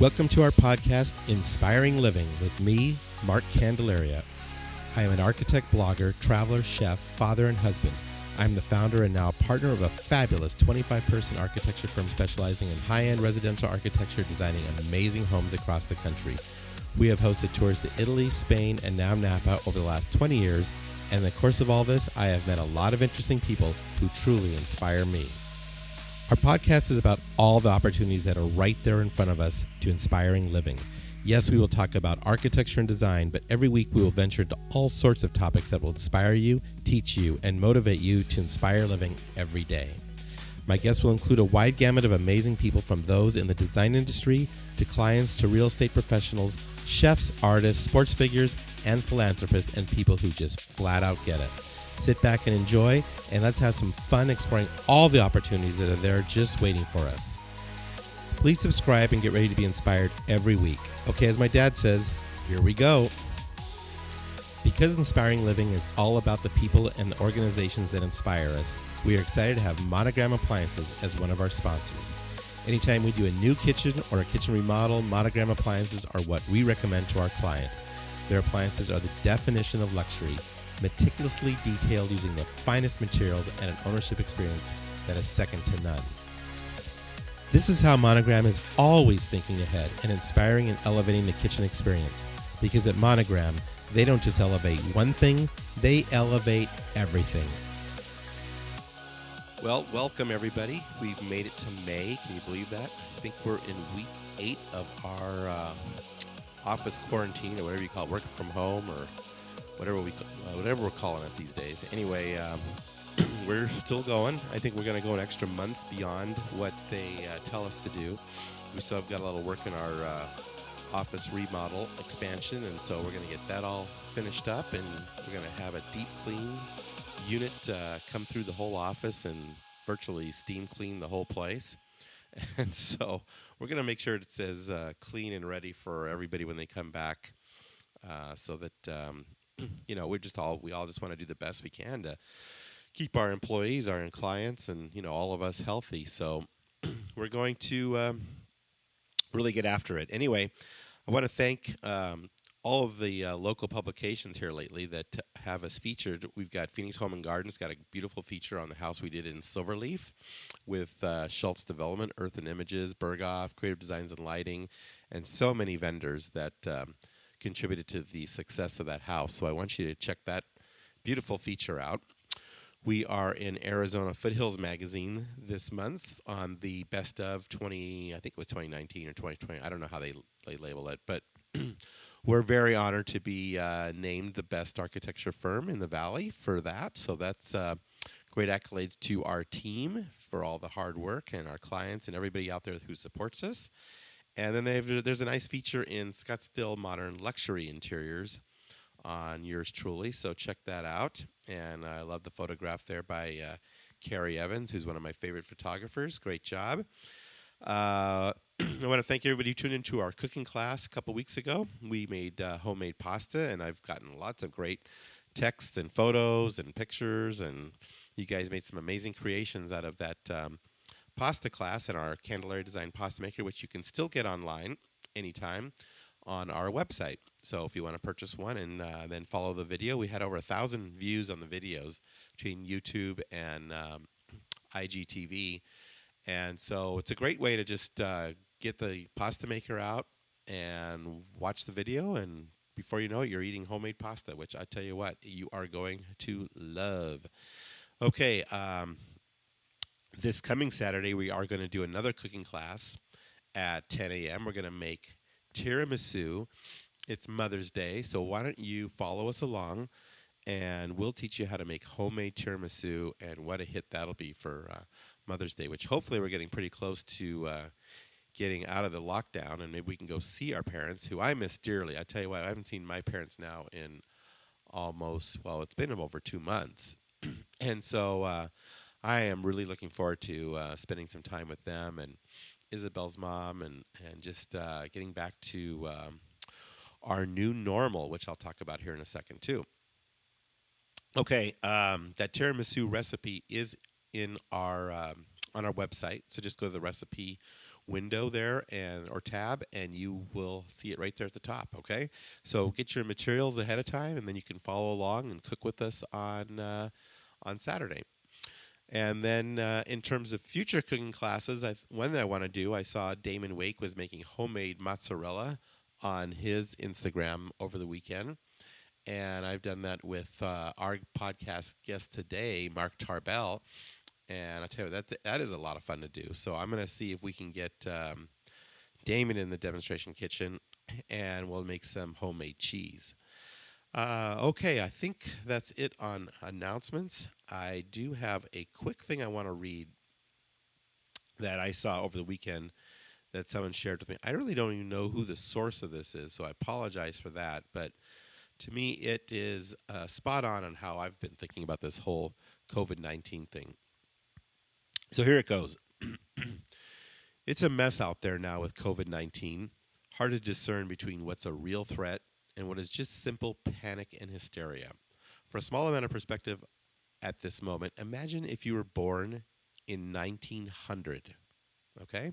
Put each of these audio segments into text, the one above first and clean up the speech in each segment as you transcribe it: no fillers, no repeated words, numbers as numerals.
Welcome to our podcast, Inspiring Living, with me, Mark Candelaria. I am an architect, blogger, traveler, chef, father, and husband. I'm the founder and now partner of a fabulous 25-person architecture firm specializing in high-end residential architecture, designing amazing homes across the country. We have hosted tours to Italy, Spain, and now Napa over the last 20 years, and in the course of all this, I have met a lot of interesting people who truly inspire me. Our podcast is about all the opportunities that are right there in front of us to inspiring living. Yes, we will talk about architecture and design, but every week we will venture into all sorts of topics that will inspire you, teach you, and motivate you to inspire living every day. My guests will include a wide gamut of amazing people, from those in the design industry to clients to real estate professionals, chefs, artists, sports figures, and philanthropists, and people who just flat out get it. Sit back and enjoy, and let's have some fun exploring all the opportunities that are there just waiting for us. Please subscribe and get ready to be inspired every week. Okay, as my dad says, here we go. Because Inspiring Living is all about the people and the organizations that inspire us, we are excited to have Monogram Appliances as one of our sponsors. Anytime we do a new kitchen or a kitchen remodel, Monogram Appliances are what we recommend to our client. Their appliances are the definition of luxury, meticulously detailed using the finest materials and an ownership experience that is second to none. This is how Monogram is always thinking ahead and inspiring and elevating the kitchen experience. Because at Monogram, they don't just elevate one thing, they elevate everything. Well, welcome everybody. We've made it to May. Can you believe that? I think we're in week 8 of our office quarantine, or whatever you call it, working from home, or whatever we're calling it these days. Anyway, we're still going. I think we're going to go an extra month beyond what they tell us to do. We still have got a lot of work in our office remodel expansion, and so we're going to get that all finished up, and we're going to have a deep clean unit come through the whole office and virtually steam clean the whole place. And so we're going to make sure it says clean and ready for everybody when they come back, so that we all just want to do the best we can to keep our employees, our clients, and all of us healthy. So we're going to really get after it. Anyway, I want to thank all of the local publications here lately that have us featured. We've got Phoenix Home and Gardens, got a beautiful feature on the house we did in Silverleaf with Schultz Development, Earth and Images, Berghoff, Creative Designs and Lighting, and so many vendors that contributed to the success of that house. So I want you to check that beautiful feature out. We are in Arizona Foothills Magazine this month on the best of 2019 or 2020. I don't know how they label it, but we're very honored to be named the best architecture firm in the Valley for that. So that's great accolades to our team for all the hard work, and our clients and everybody out there who supports us. And then there's a nice feature in Scottsdale Modern Luxury Interiors on yours truly, so check that out. And I love the photograph there by Carrie Evans, who's one of my favorite photographers. Great job. I want to thank everybody who tuned into our cooking class a couple weeks ago. We made homemade pasta, and I've gotten lots of great texts and photos and pictures, and you guys made some amazing creations out of that pasta class in our Candelaria Design Pasta Maker, which you can still get online anytime on our website. So if you want to purchase one and then follow the video, we had over 1,000 views on the videos between YouTube and IGTV. And so it's a great way to just get the pasta maker out and watch the video, and before you know it, you're eating homemade pasta, which I tell you what, you are going to love. Okay, this coming Saturday, we are going to do another cooking class at 10 a.m. We're going to make tiramisu. It's Mother's Day, so why don't you follow us along, and we'll teach you how to make homemade tiramisu, and what a hit that'll be for Mother's Day, which hopefully we're getting pretty close to getting out of the lockdown, and maybe we can go see our parents, who I miss dearly. I tell you what, I haven't seen my parents now in it's been over 2 months. And so I am really looking forward to spending some time with them and Isabel's mom, and just getting back to our new normal, which I'll talk about here in a second too. Okay, that tiramisu recipe is in our on our website, so just go to the recipe window there and or tab, and you will see it right there at the top. Okay, so get your materials ahead of time, and then you can follow along and cook with us on Saturday. And then in terms of future cooking classes, one that I want to do, I saw Damon Wake was making homemade mozzarella on his Instagram over the weekend. And I've done that with our podcast guest today, Mark Tarbell. And I tell you, that is a lot of fun to do. So I'm going to see if we can get Damon in the demonstration kitchen, and we'll make some homemade cheese. Okay, I think that's it on announcements. I do have a quick thing I want to read that I saw over the weekend that someone shared with me. I really don't even know who the source of this is, so I apologize for that. But to me, it is spot on how I've been thinking about this whole COVID-19 thing. So here it goes. It's a mess out there now with COVID-19. Hard to discern between what's a real threat and what is just simple panic and hysteria. For a small amount of perspective at this moment, imagine if you were born in 1900. Okay?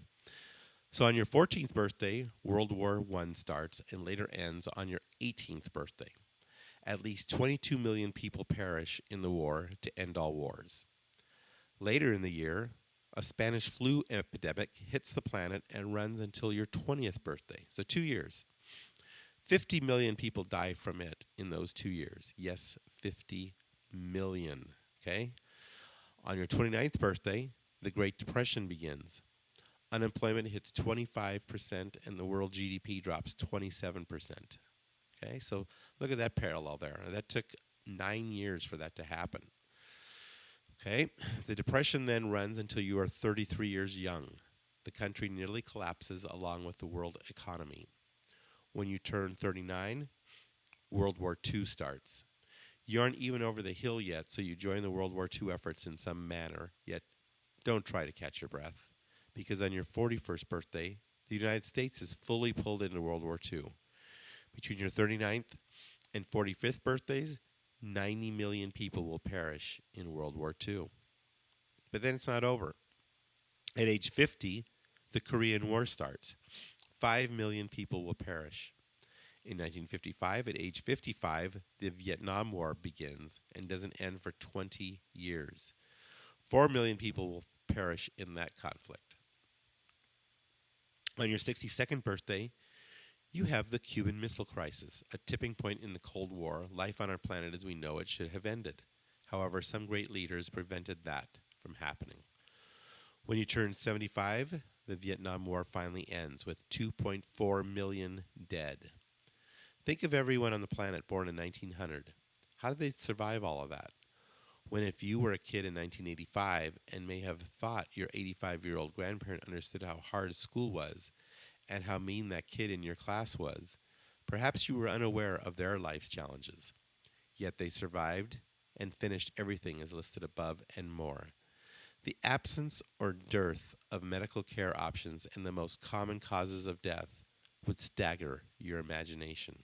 So on your 14th birthday, World War I starts and later ends on your 18th birthday. At least 22 million people perish in the war to end all wars. Later in the year, a Spanish flu epidemic hits the planet and runs until your 20th birthday, so 2 years. 50 million people die from it in those 2 years. Yes, 50 million, okay? On your 29th birthday, the Great Depression begins. Unemployment hits 25% and the world GDP drops 27%. Okay, so look at that parallel there. That took 9 years for that to happen. Okay, the Depression then runs until you are 33 years young. The country nearly collapses along with the world economy. When you turn 39, World War II starts. You aren't even over the hill yet, so you join the World War II efforts in some manner, yet don't try to catch your breath, because on your 41st birthday, the United States is fully pulled into World War II. Between your 39th and 45th birthdays, 90 million people will perish in World War II. But then it's not over. At age 50, the Korean War starts. 5 million people will perish. In 1955, at age 55, the Vietnam War begins and doesn't end for 20 years. 4 million people will perish in that conflict. On your 62nd birthday, you have the Cuban Missile Crisis, a tipping point in the Cold War. Life on our planet as we know it should have ended. However, some great leaders prevented that from happening. When you turn 75, the Vietnam War finally ends with 2.4 million dead. Think of everyone on the planet born in 1900. How did they survive all of that? When if you were a kid in 1985 and may have thought your 85-year-old grandparent understood how hard school was, and how mean that kid in your class was, perhaps you were unaware of their life's challenges. Yet they survived and finished everything as listed above and more. The absence or dearth of medical care options and the most common causes of death would stagger your imagination.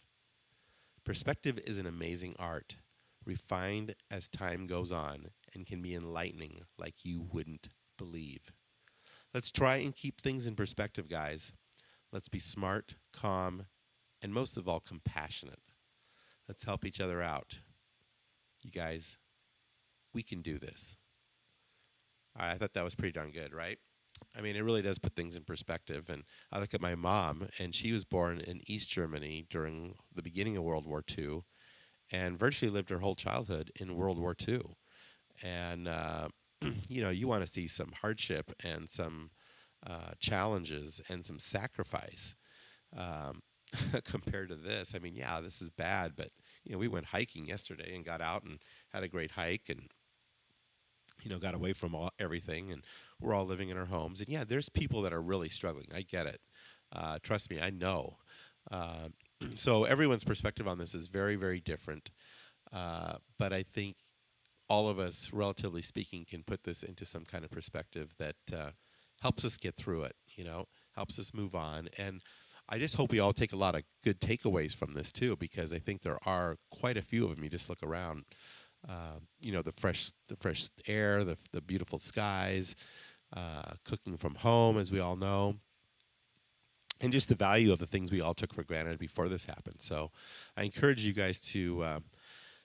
Perspective is an amazing art, refined as time goes on, and can be enlightening like you wouldn't believe. Let's try and keep things in perspective, guys. Let's be smart, calm, and most of all, compassionate. Let's help each other out. You guys, we can do this. All right, I thought that was pretty darn good, right? I mean, it really does put things in perspective. And I look at my mom, and she was born in East Germany during the beginning of World War II and virtually lived her whole childhood in World War II. And, you want to see some hardship and some challenges and some sacrifice compared to this. I mean, yeah, this is bad, but we went hiking yesterday and got out and had a great hike and got away from everything, and we're all living in our homes. And yeah, there's people that are really struggling. I get it. Trust me, I know. So everyone's perspective on this is very, very different. But I think all of us, relatively speaking, can put this into some kind of perspective that helps us get through it, helps us move on. And I just hope we all take a lot of good takeaways from this, too, because I think there are quite a few of them. You just look around, the fresh air, the beautiful skies, cooking from home, as we all know. and just the value of the things we all took for granted before this happened. So I encourage you guys to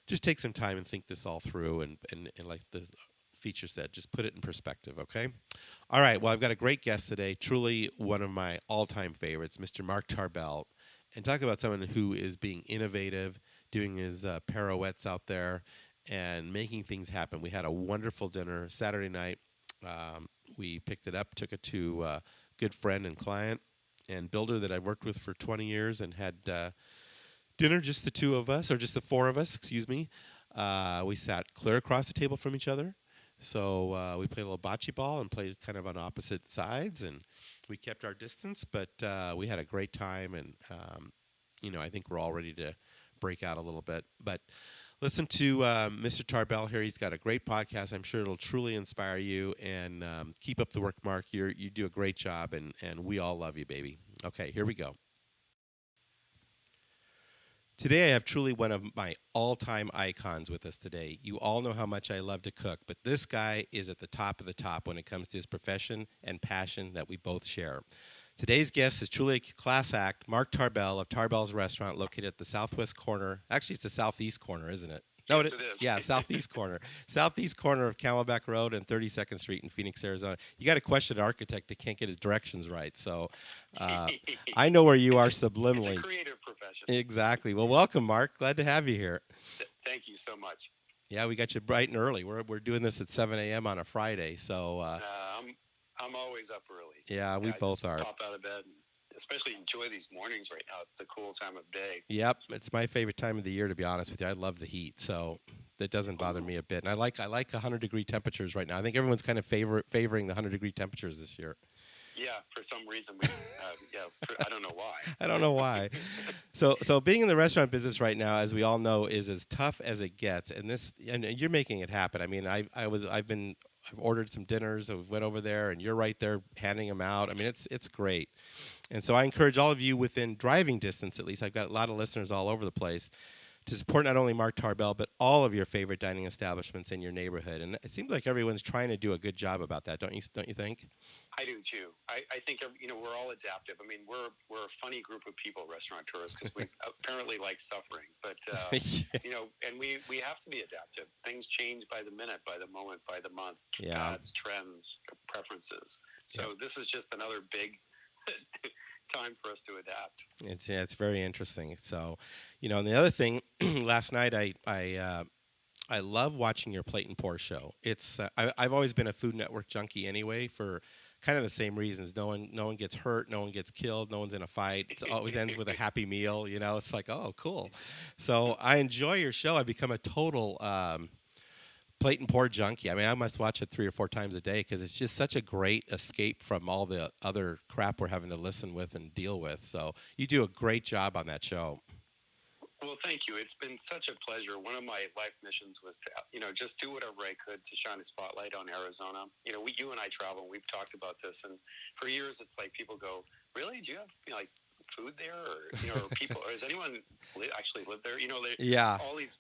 just take some time and think this all through, and like the feature said, just put it in perspective, okay? All right, well, I've got a great guest today, truly one of my all-time favorites, Mr. Mark Tarbell, and talk about someone who is being innovative, doing his pirouettes out there, and making things happen. We had a wonderful dinner Saturday night. Um, we picked it up, took it to a good friend and client and builder that I've worked with for 20 years, and had dinner, just the two of us, or just the four of us, excuse me. We sat clear across the table from each other. So we played a little bocce ball and played kind of on opposite sides, and we kept our distance, but we had a great time, and I think we're all ready to break out a little bit. But listen to Mr. Tarbell here. He's got a great podcast. I'm sure it'll truly inspire you, and keep up the work, Mark. You do a great job, and we all love you, baby. Okay, here we go. Today, I have truly one of my all-time icons with us today. You all know how much I love to cook, but this guy is at the top of the top when it comes to his profession and passion that we both share. Today's guest is truly a class act, Mark Tarbell of Tarbell's Restaurant, located at the southwest corner. Actually, it's the southeast corner, isn't it? No, yes, it is. Yeah, southeast corner of Camelback Road and 32nd Street in Phoenix, Arizona. You got to question an architect that can't get his directions right. So I know where you are subliminally. It's a creative profession. Exactly. Well, welcome, Mark. Glad to have you here. Thank you so much. Yeah, we got you bright and early. We're doing this at 7 a.m. on a Friday, so I'm always up early. Yeah, we both are. Pop out of bed and especially enjoy these mornings right now. It's the cool time of day. Yep, it's my favorite time of the year, to be honest with you. I love the heat, so that doesn't bother me a bit. And I like 100-degree temperatures right now. I think everyone's kind of favoring the 100-degree temperatures this year. Yeah, for some reason, I don't know why. I don't know why. So being in the restaurant business right now, as we all know, is as tough as it gets. And you're making it happen. I mean, I've ordered some dinners. I went over there, and you're right there handing them out. I mean, it's great. And so I encourage all of you within driving distance, at least, I've got a lot of listeners all over the place, to support not only Mark Tarbell, but all of your favorite dining establishments in your neighborhood. And it seems like everyone's trying to do a good job about that, don't you think? I do too. I think we're all adaptive. I mean, we're a funny group of people, restaurateurs, because we apparently like suffering. But yeah. And we have to be adaptive. Things change by the minute, by the moment, by the month. Yeah. Fads, trends, preferences. So This is just another big time for us to adapt. It's very interesting. So, and the other thing, last night I love watching your Plate and Pour show. It's I've always been a Food Network junkie anyway, for kind of the same reasons. No one gets hurt, no one gets killed, no one's in a fight. It always ends with a happy meal. It's like, oh, cool. So I enjoy your show. I've become a total Plate and Pour junkie. I mean, I must watch it 3 or 4 times a day because it's just such a great escape from all the other crap we're having to listen with and deal with. So you do a great job on that show. Well, thank you. It's been such a pleasure. One of my life missions was to, just do whatever I could to shine a spotlight on Arizona. You and I travel, and we've talked about this, and for years it's like people go, "Really? Do you have like food there, or people? Or has anyone actually lived there?" Yeah. All these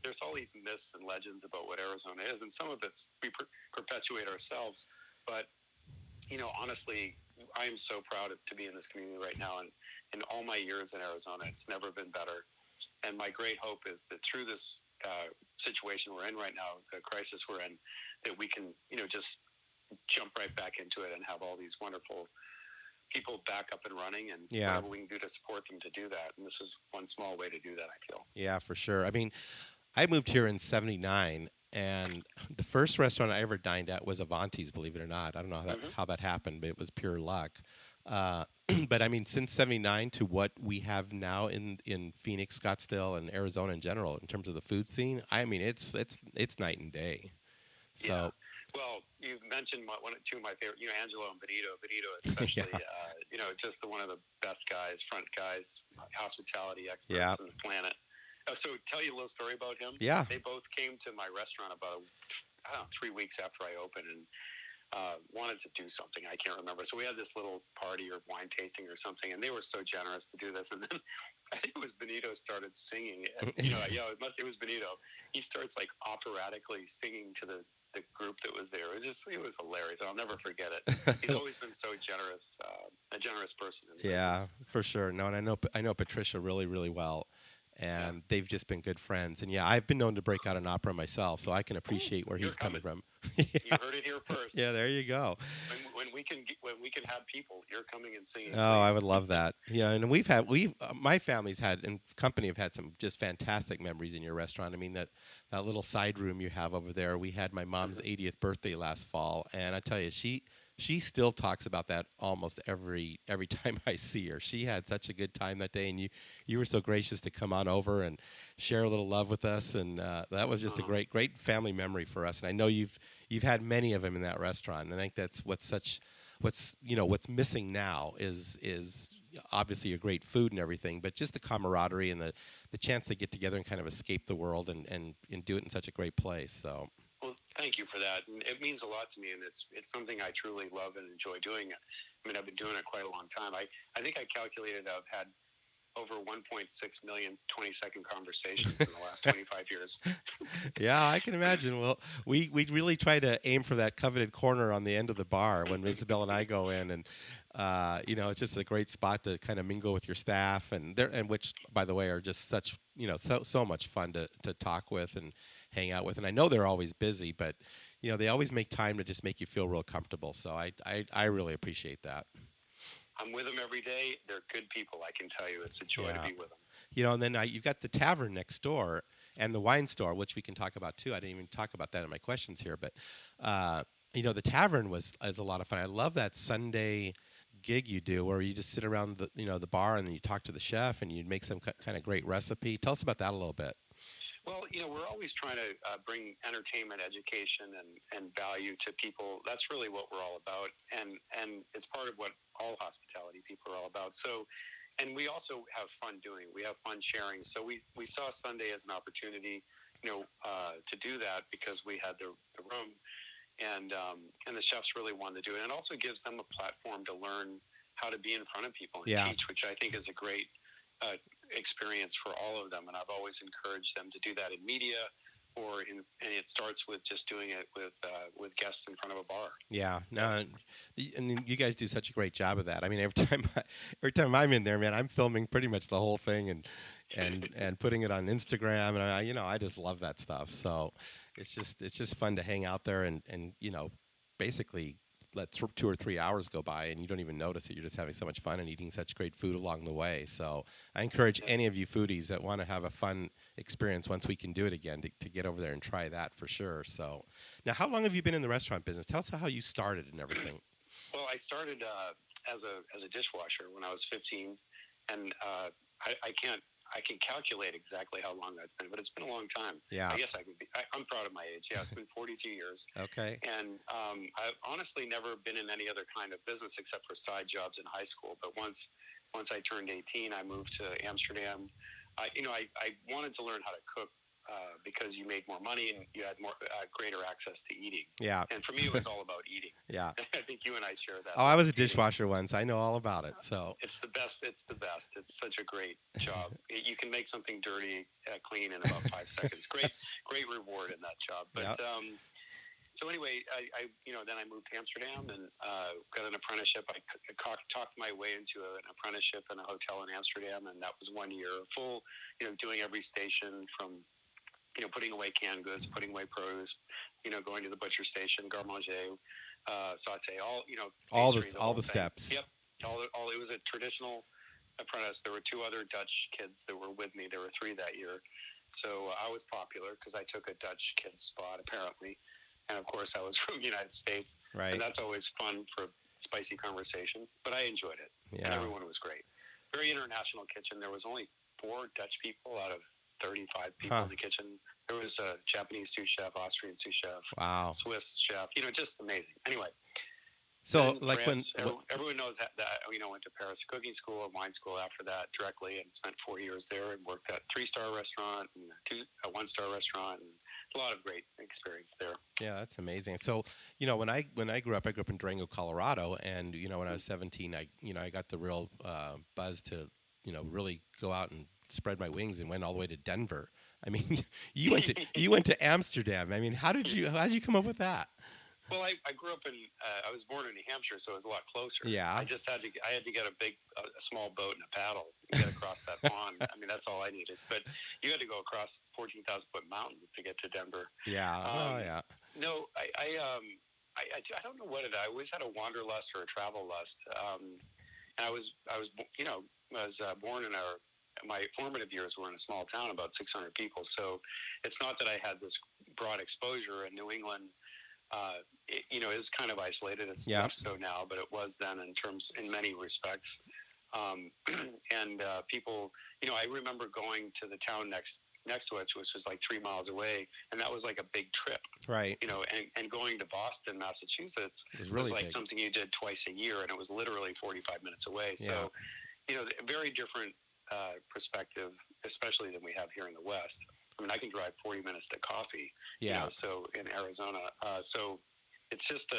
there's all these myths and legends about what Arizona is, and some of it's we perpetuate ourselves. But honestly, I am so proud to be in this community right now, and in all my years in Arizona, it's never been better. And my great hope is that through this situation we're in right now, the crisis we're in, that we can, just jump right back into it and have all these wonderful people back up and running, and whatever we can do to support them to do that. And this is one small way to do that, I feel. Yeah, for sure. I mean, I moved here in '79, and the first restaurant I ever dined at was Avanti's, believe it or not. I don't know how that happened, but it was pure luck. But I mean, since '79 to what we have now in Phoenix, Scottsdale, and Arizona in general, in terms of the food scene, I mean, it's night and day. So, yeah. Well, you mentioned two of my favorite, Angelo and Benito. Benito, especially, just one of the best guys, front guys, hospitality experts on the planet. So, tell you a little story about him. Yeah. They both came to my restaurant about 3 weeks after I opened, and wanted to do something. I can't remember. So we had this little party or wine tasting or something, and they were so generous to do this. And then I think it was Benito started singing. It was Benito. He starts like operatically singing to the the group that was there. It was hilarious. I'll never forget it. He's always been so generous, a generous person in the Yeah, business. for sure. No, and I know Patricia really, really well, Yeah. and they've just been good friends. And yeah, I've been known to break out an opera myself, so I can Oh, appreciate where you're he's coming coming. from. You Yeah, heard it here first. yeah. There you go. When we can have people, you're coming and singing, Oh, I please. would love that. Yeah, and my family's had and company have had some just fantastic memories in your restaurant. I mean that little side room you have over there. We had my mom's Mhm. 80th birthday last fall, and I tell you, she still talks about that almost every time I see her. She had such a good time that day, and you were so gracious to come on over and share a little love with us, and that was just a Uh, great family memory for us. And I know you've had many of them in that restaurant, and I think that's what's missing now is obviously a great food and everything, but just the camaraderie and the chance to get together and kind of escape the world and do it in such a great place. So well, thank you for that. And it means a lot to me, and it's something I truly love and enjoy doing. I mean, I've been doing it quite a long time. I think I calculated I've had over 1.6 million 20-second conversations in the last 25 years. yeah, I can imagine. Well, we really try to aim for that coveted corner on the end of the bar when Isabel and I go in, and it's just a great spot to kind of mingle with your staff, and which, by the way, are just such so much fun to talk with and hang out with. And I know they're always busy, but they always make time to just make you feel real comfortable. So I really appreciate that. I'm with them every day. They're good people. I can tell you, it's a joy to Yeah. be with them. And then you've got the tavern next door and the wine store, which we can talk about too. I didn't even talk about that in my questions here, but uh, the tavern is a lot of fun. I love that Sunday gig you do where you just sit around the bar and then you talk to the chef and you make some kind of great recipe. Tell us about that a little bit. Well, we're always trying to bring entertainment, education, and value to people. That's really what we're all about, and it's part of what all hospitality people are all about. So, and we also have fun doing. We have fun sharing. So we saw Sunday as an opportunity, to do that because we had the room, and the chefs really wanted to do it. And it also gives them a platform to learn how to be in front of people and Yeah. teach, which I think is a great experience for all of them. And I've always encouraged them to do that in media, and it starts with just doing it with guests in front of a bar. Yeah, no, and you guys do such a great job of that. I mean, every time I'm in there, man, I'm filming pretty much the whole thing and putting it on Instagram, and I just love that stuff. So it's just fun to hang out there and basically let 2 or 3 hours go by and you don't even notice it. You're just having so much fun and eating such great food along the way. So I encourage Yeah. any of you foodies that want to have a fun experience once we can do it again to get over there and try that for sure. So now, how long have you been in the restaurant business? Tell us how you started and everything. Well, I started as a dishwasher when I was 15, and I can't. I can calculate exactly how long that's been, but it's been a long time. Yeah. I guess I can be. I'm proud of my age. Yeah, it's been 42 years, Okay. and I've honestly never been in any other kind of business except for side jobs in high school. But once I turned 18, I moved to Amsterdam. I wanted to learn how to cook because you made more money and you had more greater access to eating. Yeah. And for me, it was all about eating. Yeah. I think you and I share that Oh, I love was of a eating. dishwasher once. I know all about it. So It's the best. It's the best. It's such a great job. You can make something dirty clean in about 5 seconds. Great reward in that job. But yeah. so anyway, then I moved to Amsterdam and got an apprenticeship. I talked my way into an apprenticeship in a hotel in Amsterdam, and that was 1 year full. Doing every station from putting away canned goods, putting away produce, going to the butcher station, garde manger, saute, pastry, the All whole the thing. steps. Yep, all. It was a traditional apprentice. There were two other Dutch kids that were with me. There were three that year, so I was popular because I took a Dutch kid's spot apparently, and of course I was from the United States, and Right. that's always fun for spicy conversation. But I enjoyed it, and Yeah. everyone was great. Very international kitchen. There was only 4 Dutch people out of 35 people Huh. in the kitchen. There was a Japanese sous chef, Austrian sous chef, Wow. Swiss chef. Just amazing. Anyway, So then like France. Everyone knows that went to Paris cooking school and wine school after that directly, and spent 4 years there and worked at 3-star restaurant and a 1-star restaurant, and a lot of great experience there. yeah, that's amazing. So, when I grew up in Durango, Colorado, and when I was 17, I got the real buzz to really go out and spread my wings and went all the way to Denver. I mean, you went to Amsterdam. I mean, how did you come up with that? Well, I grew up in I was born in New Hampshire, so it was a lot closer. Yeah. I had to get a small boat and a paddle and get across that pond. I mean, that's all I needed. But you had to go across 14,000-foot mountains to get to Denver. Yeah. Yeah. No, I don't know what it. I always had a wanderlust or a travel lust. And I was born in my formative years were in a small town, about 600 people. So it's not that I had this broad exposure in New England. It is kind of isolated. It's less so now, but it was then in many respects. And people, I remember going to the town next to it, which was like 3 miles away, and that was like a big trip. Right. And going to Boston, Massachusetts was like big. Something you did twice a year, and it was literally 45 minutes away. So, a very different perspective, especially than we have here in the West. I mean, I can drive 40 minutes to coffee. Yeah. So in Arizona, so it's just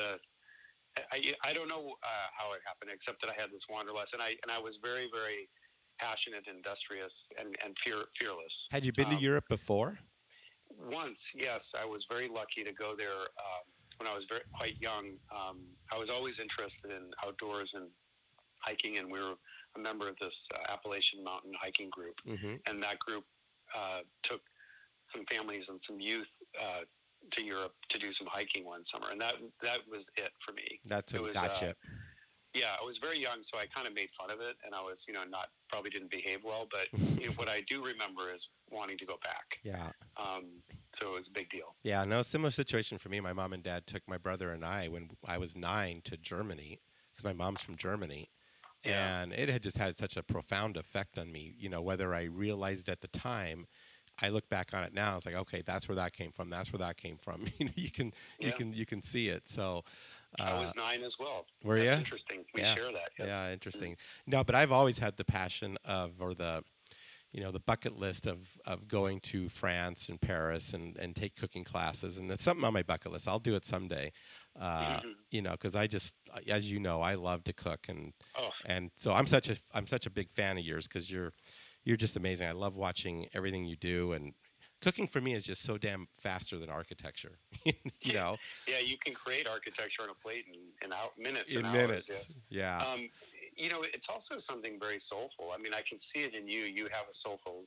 I don't know how it happened, except that I had this wanderlust, and I was very, very passionate, industrious, and fearless. Had you been to Europe before? Once, yes. I was very lucky to go there when I was quite young. I was always interested in outdoors and hiking, and we were a member of this Appalachian Mountain hiking group, and that group took some families and some youth to Europe to do some hiking one summer, and that was it for me. Gotcha. Yeah, I was very young, so I kind of made fun of it, and I was, probably didn't behave well, but what I do remember is wanting to go back. Yeah. So it was a big deal. Yeah, no, similar situation for me. My mom and dad took my brother and I, when I was 9, to Germany, because my mom's from Germany. Yeah. And it had just had such a profound effect on me, whether I realized it at the time. I look back on it now. It's like, okay, that's where that came from. That's where that came from. You can see it. So I was 9 as well. Were you? Interesting. We share that. Yes. Yeah, interesting. No, but I've always had the passion the bucket list of going to France and Paris and take cooking classes, and it's something on my bucket list. I'll do it someday. Because I just, as you know, I love to cook, and so I'm such a big fan of yours, because you're just amazing. I love watching everything you do, and cooking for me is just so damn faster than architecture. Yeah, you can create architecture on a plate in minutes. In hours, minutes, yes. Yeah. It's also something very soulful. I mean, I can see it in you. You have a soulful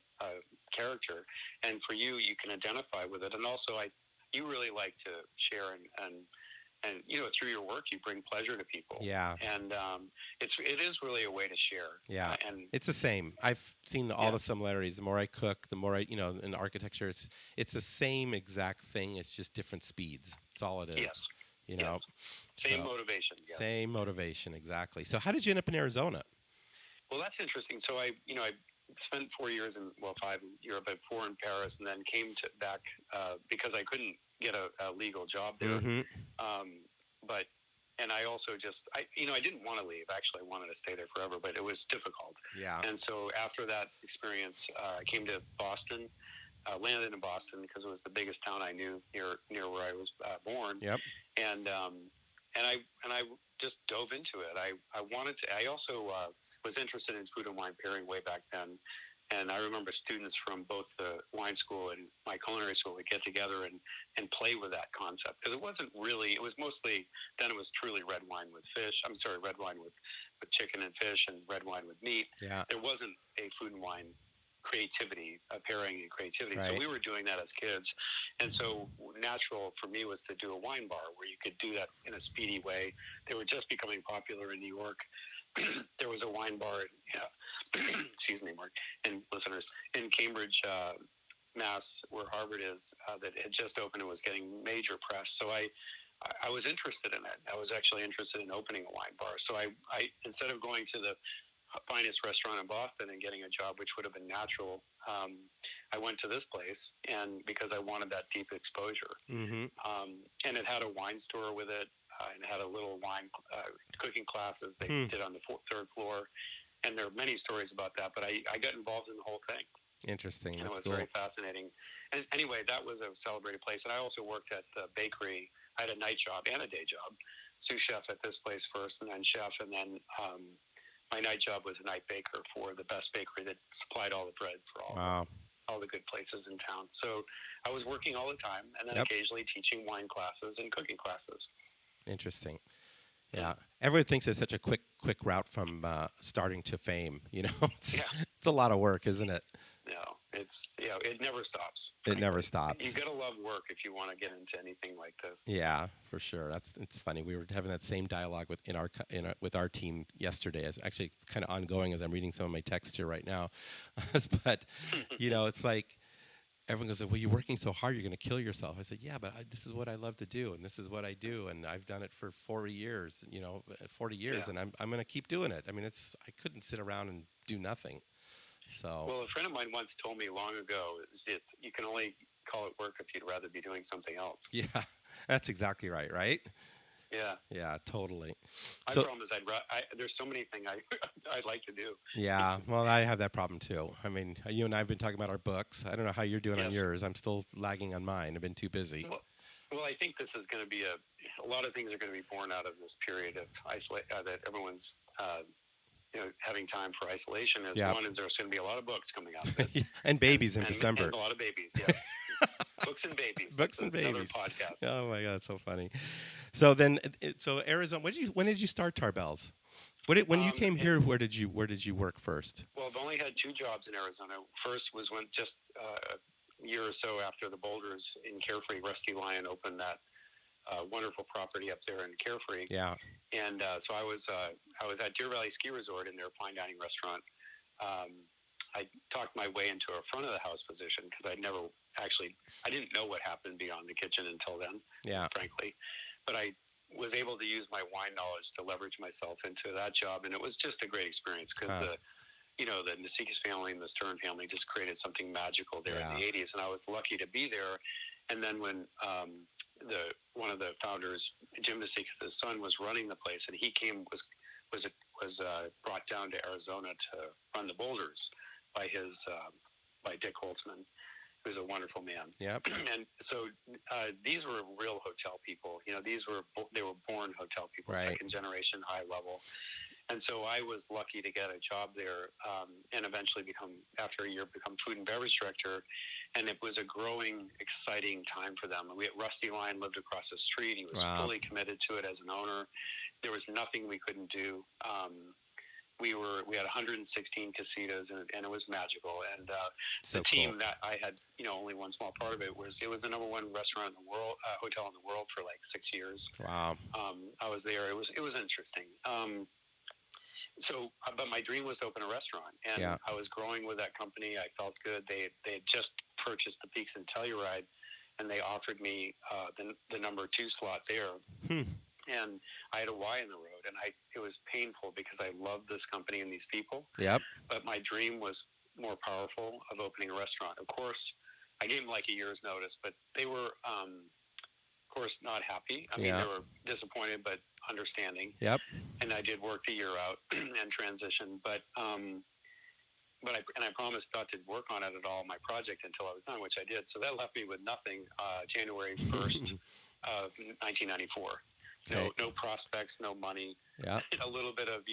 character, and for you, you can identify with it. And also, you really like to share and through your work, you bring pleasure to people. Yeah. And it is really a way to share. Yeah. And it's the same. I've seen all the similarities. The more I cook, the more in architecture, it's the same exact thing. It's just different speeds. That's all it is. Yes. Yes. Same motivation. Yes. Same motivation, exactly. So how did you end up in Arizona? Well, that's interesting. So I spent 4 years 5 in Europe, but 4 in Paris, and then came back because I couldn't get a legal job there. And I also I didn't want to leave. Actually, I wanted to stay there forever, but it was difficult. Yeah. And so after that experience, I came to Boston, landed in Boston because it was the biggest town I knew near where I was born. Yep. And I just dove into it. I wanted to. I also was interested in food and wine pairing way back then. And I remember students from both the wine school and my culinary school would get together and play with that concept. Because it was mostly, then it was truly red wine with fish. I'm sorry, red wine with chicken and fish, and red wine with meat. Yeah. There wasn't a food and wine creativity, pairing and creativity. Right. So we were doing that as kids. And so natural for me was to do a wine bar where you could do that in a speedy way. They were just becoming popular in New York. There was a wine bar, excuse me, Mark, and listeners, in Cambridge, Mass, where Harvard is, that had just opened and was getting major press. So I was interested in it. I was actually interested in opening a wine bar. So I instead of going to the finest restaurant in Boston and getting a job, which would have been natural, I went to this place, and because I wanted that deep exposure. And it had a wine store with it. And had a little wine cooking classes they did on the 3rd floor. And there are many stories about that, but I got involved in the whole thing. Interesting. And it was very fascinating. And anyway, that was a celebrated place. And I also worked at the bakery. I had a night job and a day job. Sous chef at this place first, and then chef. And then my night job was a night baker for the best bakery that supplied all the bread for Wow. all the good places in town. So I was working all the time, and then Yep. occasionally teaching wine classes and cooking classes. Interesting. Yeah. Everyone thinks it's such a quick route from starting to fame. You know, Yeah. it's a lot of work, isn't it? No, it's it never stops. It never You stops. gotta love work if you want to get into anything like this. Yeah, for sure. It's funny. We were having that same dialogue with our team yesterday. As actually, it's kind of ongoing as I'm reading some of my texts here right now. But it's like everyone goes, "Well, you're working so hard, you're going to kill yourself." I said, "Yeah, but this is what I love to do, and this is what I do, and I've done it for 40 years. 40 years, Yeah. and I'm going to keep doing it. I mean, I couldn't sit around and do nothing." So. Well, a friend of mine once told me long ago, you can only call it work if you'd rather be doing something else. Yeah, that's exactly right. Right? Yeah. Yeah, totally. My So. problem is there's so many things I'd like to do. Yeah, well, I have that problem too. I mean, you and I have been talking about our books. I don't know how you're doing on Yes. yours. I'm still lagging on mine. I've been too busy. Well, I think this is going to be a lot of things are going to be born out of this period of isolate that everyone's having time for isolation. As Yeah. one is there's going to be a lot of books coming out of it. And babies in December. And a lot of babies, yes. Books and babies. Books and Another babies. podcast. Oh my God, that's so funny. So then, so Arizona. When did you start Tarbell's? When you came here, where did you work first? Well, I've only had 2 jobs in Arizona. First was when just a year or so after the Boulders in Carefree, Rusty Lion opened that wonderful property up there in Carefree. Yeah. And so I was at Deer Valley Ski Resort in their fine dining restaurant. I talked my way into a front of the house position because I didn't know what happened beyond the kitchen until then. Yeah. Frankly, but I was able to use my wine knowledge to leverage myself into that job, and it was just a great experience because the Nasikas family and the Stern family just created something magical there in the 80s, and I was lucky to be there. And then when one of the founders, Jim Nasikas' son, was running the place, and he was brought down to Arizona to run the Boulders by Dick Holtzman, who's a wonderful man. Yep. And so these were real hotel people. They were born hotel people, right. Second generation, high level. And so I was lucky to get a job there and eventually after a year, become food and beverage director. And it was a growing, exciting time for them. Rusty Lion lived across the street. He was fully committed to it as an owner. There was nothing we couldn't do. We had 116 casitas, and it was magical. And the team that I had, only one small part of it was the number one restaurant in the world, hotel in the world for like 6 years. Wow. I was there. It was interesting. But my dream was to open a restaurant, and I was growing with that company. I felt good. They had just purchased the Peaks and Telluride, and they offered me the number 2 slot there. And I had a Y in the road, and it was painful because I loved this company and these people. Yep. But my dream was more powerful of opening a restaurant. Of course, I gave them like a year's notice, but they were, of course, not happy. I mean, they were disappointed, but understanding. Yep. And I did work the year out and transition, but I promised not to work on it at all, my project, until I was done, which I did. So that left me with nothing. January 1st of 1994. Okay. No prospects, no money. Yeah. A little bit of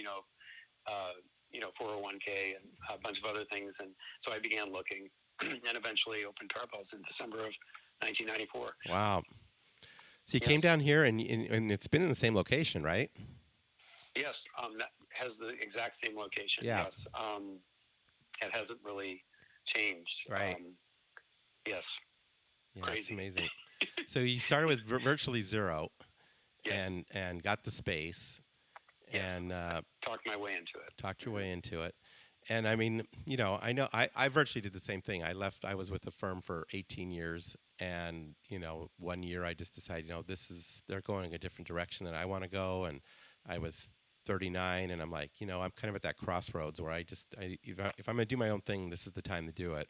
401k and a bunch of other things, and so I began looking, and eventually opened Tarbell's in December of 1994. Wow. So you came down here, and it's been in the same location, right? Yes, that has the exact same location. Yeah. Yes, it hasn't really changed. Right. Yes. Yeah, crazy. It's amazing. So you started with virtually zero. Yes. And got the space, and talked my way into it. Talked your way into it, and I mean, I know I virtually did the same thing. I was with the firm for 18 years, and 1 year I just decided, they're going a different direction than I want to go, and I was 39, and I'm like, I'm kind of at that crossroads where if I'm going to do my own thing, this is the time to do it.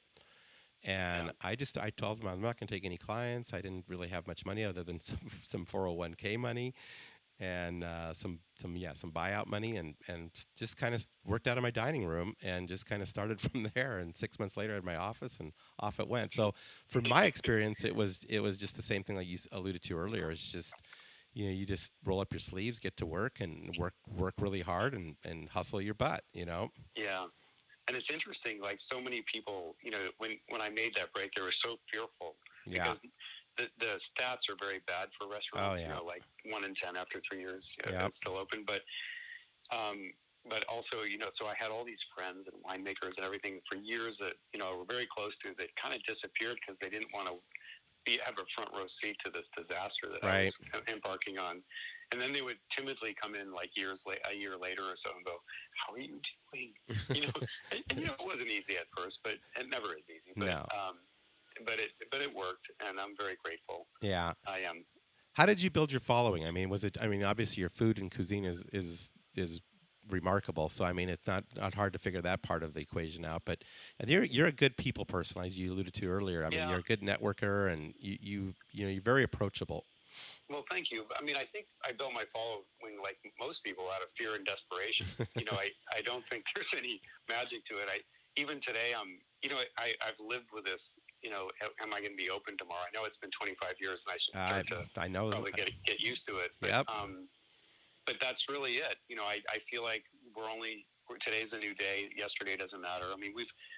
And I told them I'm not going to take any clients. I didn't really have much money other than some 401k money and some buyout money, and just kind of worked out of my dining room and just kind of started from there. And 6 months later, I had my office, and off it went. So, from my experience, it was just the same thing like you alluded to earlier. It's just you just roll up your sleeves, get to work, and work really hard, and hustle your butt. Yeah. And it's interesting, like so many people, when I made that break, they were so fearful Yeah. because the stats are very bad for Oh restaurants, yeah. like 1 in 10 after 3 years, Yeah. it's still open. But also, so I had all these friends and winemakers and everything for years that, were very close to that kind of disappeared because they didn't want to have a front row seat to this disaster that I Right. was embarking on. And then they would timidly come in like a year later or so and go, "How are you doing?" You know, and it wasn't easy at first, but it never is easy. No. But it worked, and I'm very grateful. Yeah. I am. How did you build your following? I mean, was it? I mean, obviously your food and cuisine is remarkable. So I mean, it's not hard to figure that part of the equation out. But and you're a good people person, as you alluded to earlier. I mean, Yeah. you're a good networker, and you're very approachable. Well, thank you. I mean, I think I built my following like most people out of fear and desperation. I don't think there's any magic to it. Even today, I've lived with this. Am I going to be open tomorrow? I know it's been 25 years, and I should start to I know. probably get used to it. Yep. But that's really it. I feel like today's a new day. Yesterday doesn't matter. I mean,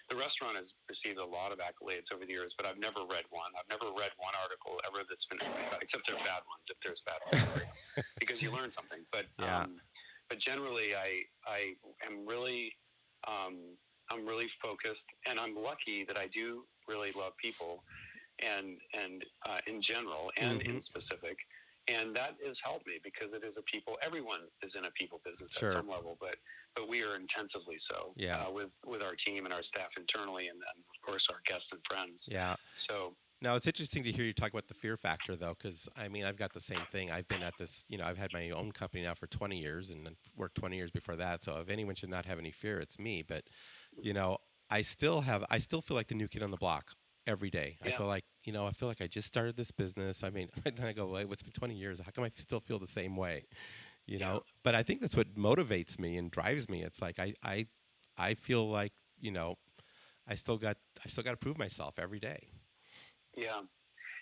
the restaurant has received a lot of accolades over the years, but I've never read one. I've never read one article ever that's been, except they're bad ones. If there's bad ones, because you learn something. Yeah. But generally, I am really, I'm really focused, and I'm lucky that I do really love people, and in general and Mm-hmm. in specific. And that has helped me because it is a people. Everyone is in a people business Sure. at some level, but we are intensively so. Yeah. With our team and our staff internally, and of course our guests and friends. Yeah. So now it's interesting to hear you talk about the fear factor, though, because I mean I've got the same thing. I've been at this, I've had my own company now for 20 years, and worked 20 years before that. So if anyone should not have any fear, it's me. But I still feel like the new kid on the block every day. Yeah. I feel like I just started this business. I mean, and I go, wait, it's been 20 years. How come I still feel the same way? Yeah. But I think that's what motivates me and drives me. It's like I feel like I still got to prove myself every day. Yeah.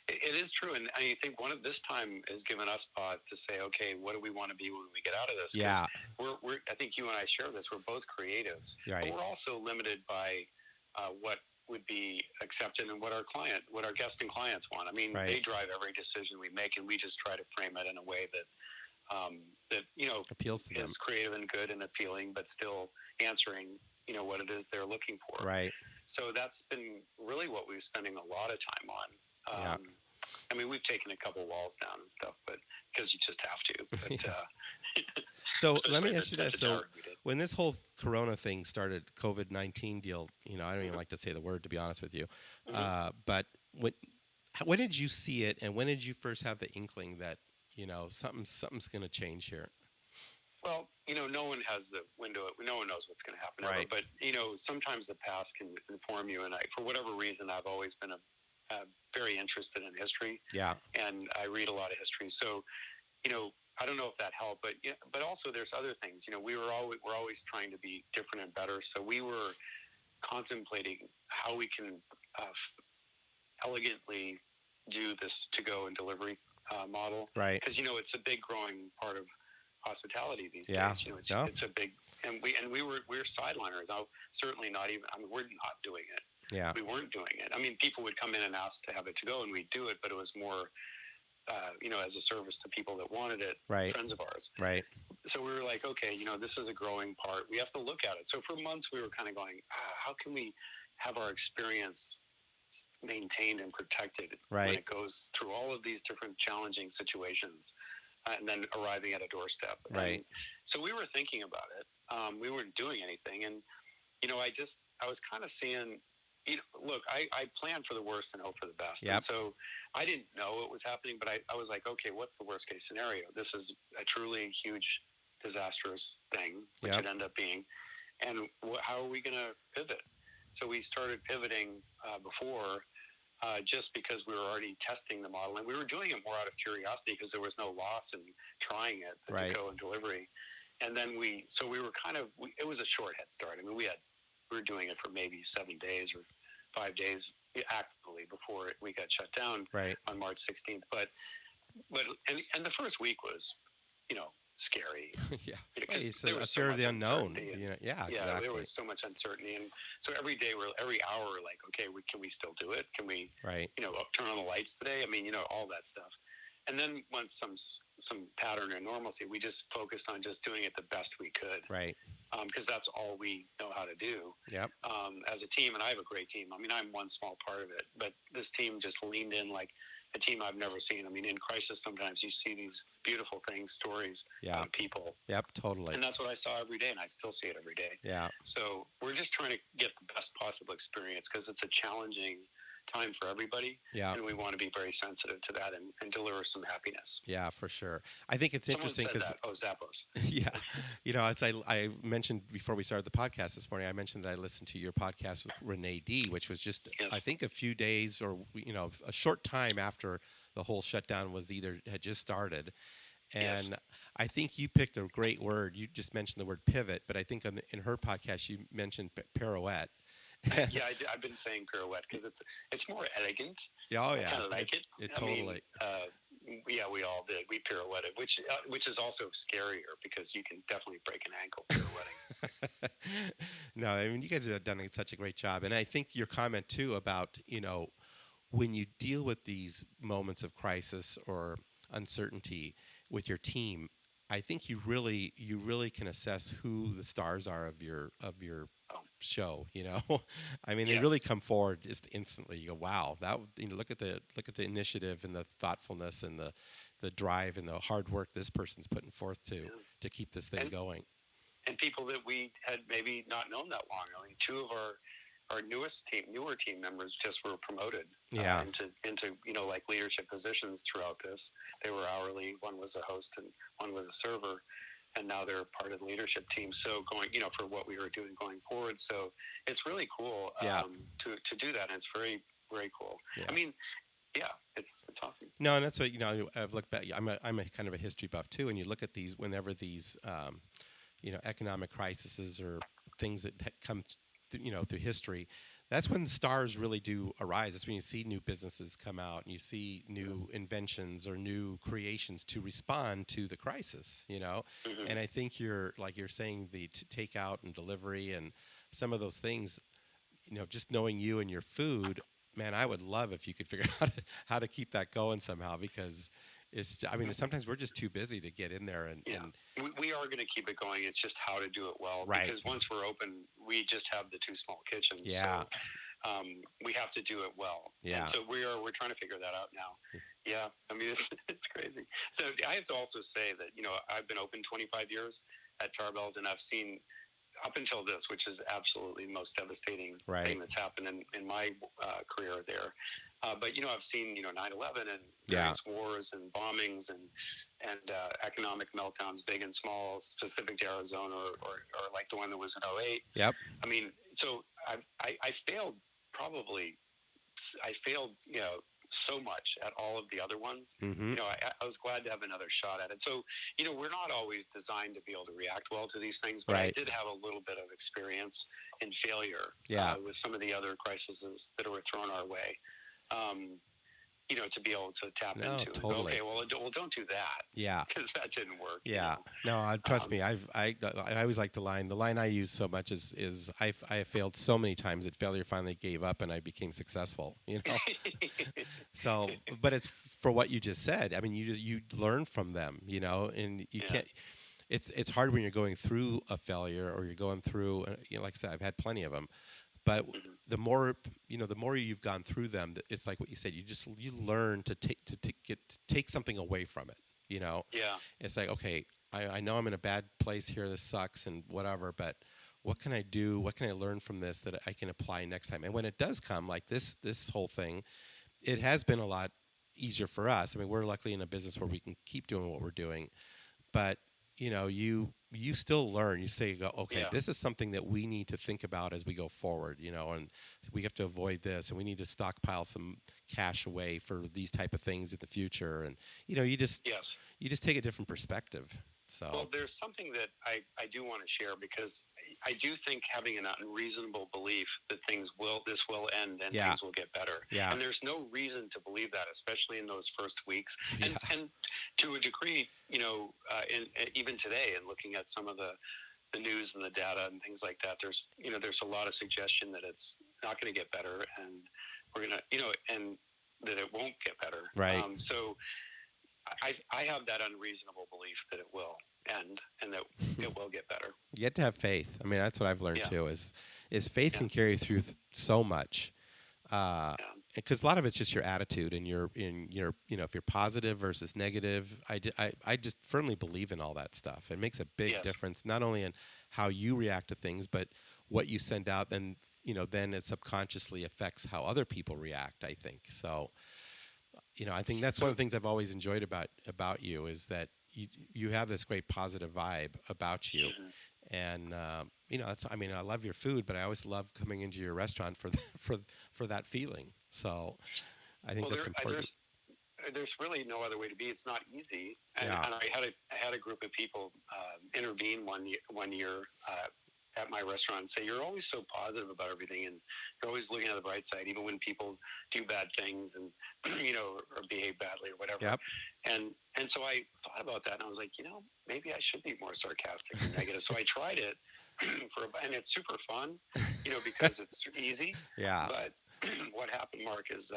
It is true, and I think this time has given us pause to say, okay, what do we want to be when we get out of this? Yeah, I think you and I share this. We're both creatives, right. But we're also limited by what would be accepted and what our guests and clients want. I mean, right. They drive every decision we make, and we just try to frame it in a way that appeals to them, is creative and good and appealing, but still answering what it is they're looking for. Right. So that's been really what we're spending a lot of time on. Yeah. I mean, we've taken a couple walls down and stuff, but because you just have to. But, so let me ask you this: so when this whole Corona thing started, COVID-19 deal, I don't even like to say the word, to be honest with you. But when did you see it, and when did you first have the inkling that something's going to change here? Well, no one has the window. No one knows what's going to happen right. ever. But sometimes the past can inform you. And for whatever reason, I've always been very interested in history. Yeah. And I read a lot of history. So, I don't know if that helped, but also there's other things. We're always trying to be different and better. So we were contemplating how we can elegantly do this to-go and delivery model. Right. Because it's a big growing part of hospitality these yeah. days. It's a big, and we're sideliners. Now, certainly not even. I mean, we're not doing it. Yeah. We weren't doing it. I mean, people would come in and ask to have it to go, and we'd do it, but it was more, as a service to people that wanted it, right. friends of ours. Right. So we were like, okay, this is a growing part. We have to look at it. So for months, we were kind of going, how can we have our experience maintained and protected right. when it goes through all of these different challenging situations, and then arriving at a doorstep. Right. And so we were thinking about it. We weren't doing anything, and I was kind of seeing. Look, I planned for the worst and hope for the best. Yep. And so I didn't know what was happening, but I was like, okay, what's the worst case scenario? This is a truly huge, disastrous thing, which yep. it ended up being. And how are we going to pivot? So we started pivoting before, just because we were already testing the model. And we were doing it more out of curiosity because there was no loss in trying it, the right. to-go and delivery. And then we were it was a short head start. I mean, we were doing it for maybe 7 days or 5 days actively before we got shut down right. on March 16th. But but and the first week was, scary. Yeah. Well, Because it's there a was so fear of much the unknown. uncertainty, and Yeah, yeah, there exactly. was so much uncertainty, and so every hour, we're like, okay, can we still do it? Can we, Right. turn on the lights today? I mean, all that stuff. And then once some pattern and normalcy, we just focused on just doing it the best we could, Right. because that's all we know how to do, Yep. as a team. And I have a great team. I mean, I'm one small part of it, but this team just leaned in like a team I've never seen. I mean, in crisis, sometimes you see these beautiful things, stories, Yeah. people. Yep. Totally. And that's what I saw every day, and I still see it every day. Yeah. So we're just trying to get the best possible experience, because it's a challenging time for everybody, Yeah. and we want to be very sensitive to that, and deliver some happiness. Yeah, for sure. I think it's Someone interesting said because, that. Oh, Zappos. yeah, as I mentioned before we started the podcast this morning, I mentioned that I listened to your podcast with Renee D, which was just, Yes. I think, a few days or, a short time after the whole shutdown had just started. Yes. And I think you picked a great word. You just mentioned the word pivot, but I think in her podcast you mentioned pirouette. Yeah, I've been saying pirouette because it's more elegant. Oh I yeah, kind of like it. it I mean, totally. yeah, we all did. We pirouetted, which is also scarier because you can definitely break an ankle pirouetting. No, I mean you guys have done such a great job, and I think your comment too about when you deal with these moments of crisis or uncertainty with your team, I think you really can assess who the stars are of your Oh, show. I mean, they yes. really come forward just instantly. You go, wow, that look at the initiative and the thoughtfulness and the drive and the hard work this person's putting forth Yeah. to keep this thing And going. and people that we had maybe not known that long. I mean, two of our newer team members just were promoted, Yeah. into like leadership positions throughout this. They were hourly. One was a host and one was a server, and now they're part of the leadership team. So going, for what we were doing going forward. So it's really cool, Yeah. to do that, and it's very, very cool. Yeah. I mean, yeah, it's awesome. No, and that's what I've looked back. I'm a kind of a history buff too, and you look at these whenever these economic crises or things that come through history. That's when stars really do arise. That's when you see new businesses come out and you see new inventions or new creations to respond to the crisis. Mm-hmm. And I think you're saying the takeout and delivery and some of those things. Just knowing you and your food, man, I would love if you could figure out how to keep that going somehow because I mean, sometimes we're just too busy to get in there Yeah, and we are going to keep it going. It's just how to do it well. Right. Because once we're open, we just have the two small kitchens. Yeah. So we have to do it well. Yeah. And so we're trying to figure that out now. Yeah. I mean, it's crazy. So I have to also say that, I've been open 25 years at Tarbell's, and I've seen up until this, which is absolutely the most devastating Right. thing that's happened in my career there. But I've seen 9/11 and Yeah. various wars and bombings and economic meltdowns, big and small, specific to Arizona or like the one that was in 08. Yep. I mean, so I failed probably. I failed, so much at all of the other ones. Mm-hmm. I was glad to have another shot at it. So, we're not always designed to be able to react well to these things, but Right. I did have a little bit of experience in failure, Yeah. with some of the other crises that were thrown our way. To be able to tap No, into and go, totally. okay, well, don't do that. Yeah. Because that didn't work. Yeah. No, trust me. I always like the line. The line I use so much is I have failed so many times that failure finally gave up and I became successful. So, but it's for what you just said. I mean, you learn from them. And you can't. It's hard when you're going through a failure or you're going through. Like I said, I've had plenty of them. But the more you've gone through them, it's like what you said. You learn to take something away from it. Yeah. It's like, okay, I know I'm in a bad place here. This sucks and whatever. But what can I do? What can I learn from this that I can apply next time? And when it does come, like this whole thing, it has been a lot easier for us. I mean, we're luckily in a business where we can keep doing what we're doing. But you still learn. You say, okay, this is something that we need to think about as we go forward, and we have to avoid this, and we need to stockpile some cash away for these type of things in the future. And you just take a different perspective. So well, there's something that I do want to share because I do think having an unreasonable belief that this will end and things will get better. Yeah. And there's no reason to believe that, especially in those first weeks. Yeah. And to a degree, even today, and looking at some of the news and the data and things like that, there's a lot of suggestion that it's not going to get better, and we're going to, and that it won't get better. Right. So I have that unreasonable belief that it will end and that it will get better. You have to have faith. I mean, that's what I've learned too. Is faith can carry through so much. Because a lot of it's just your attitude and your if you're positive versus negative. I just firmly believe in all that stuff. It makes a big difference, not only in how you react to things, but what you send out. And then it subconsciously affects how other people react, I think. So, I think that's one of the things I've always enjoyed about you is that you have this great positive vibe about you. Mm-hmm. And I love your food, but I always love coming into your restaurant for that feeling. So I think that's important. There's really no other way to be. It's not easy. And I had a group of people intervene one year at my restaurant and say, "You're always so positive about everything, and you're always looking at the bright side, even when people do bad things and or behave badly or whatever." Yep. And so I thought about that, and I was like, maybe I should be more sarcastic and negative. So I tried it and it's super fun, because it's easy. Yeah. But what happened, Mark, is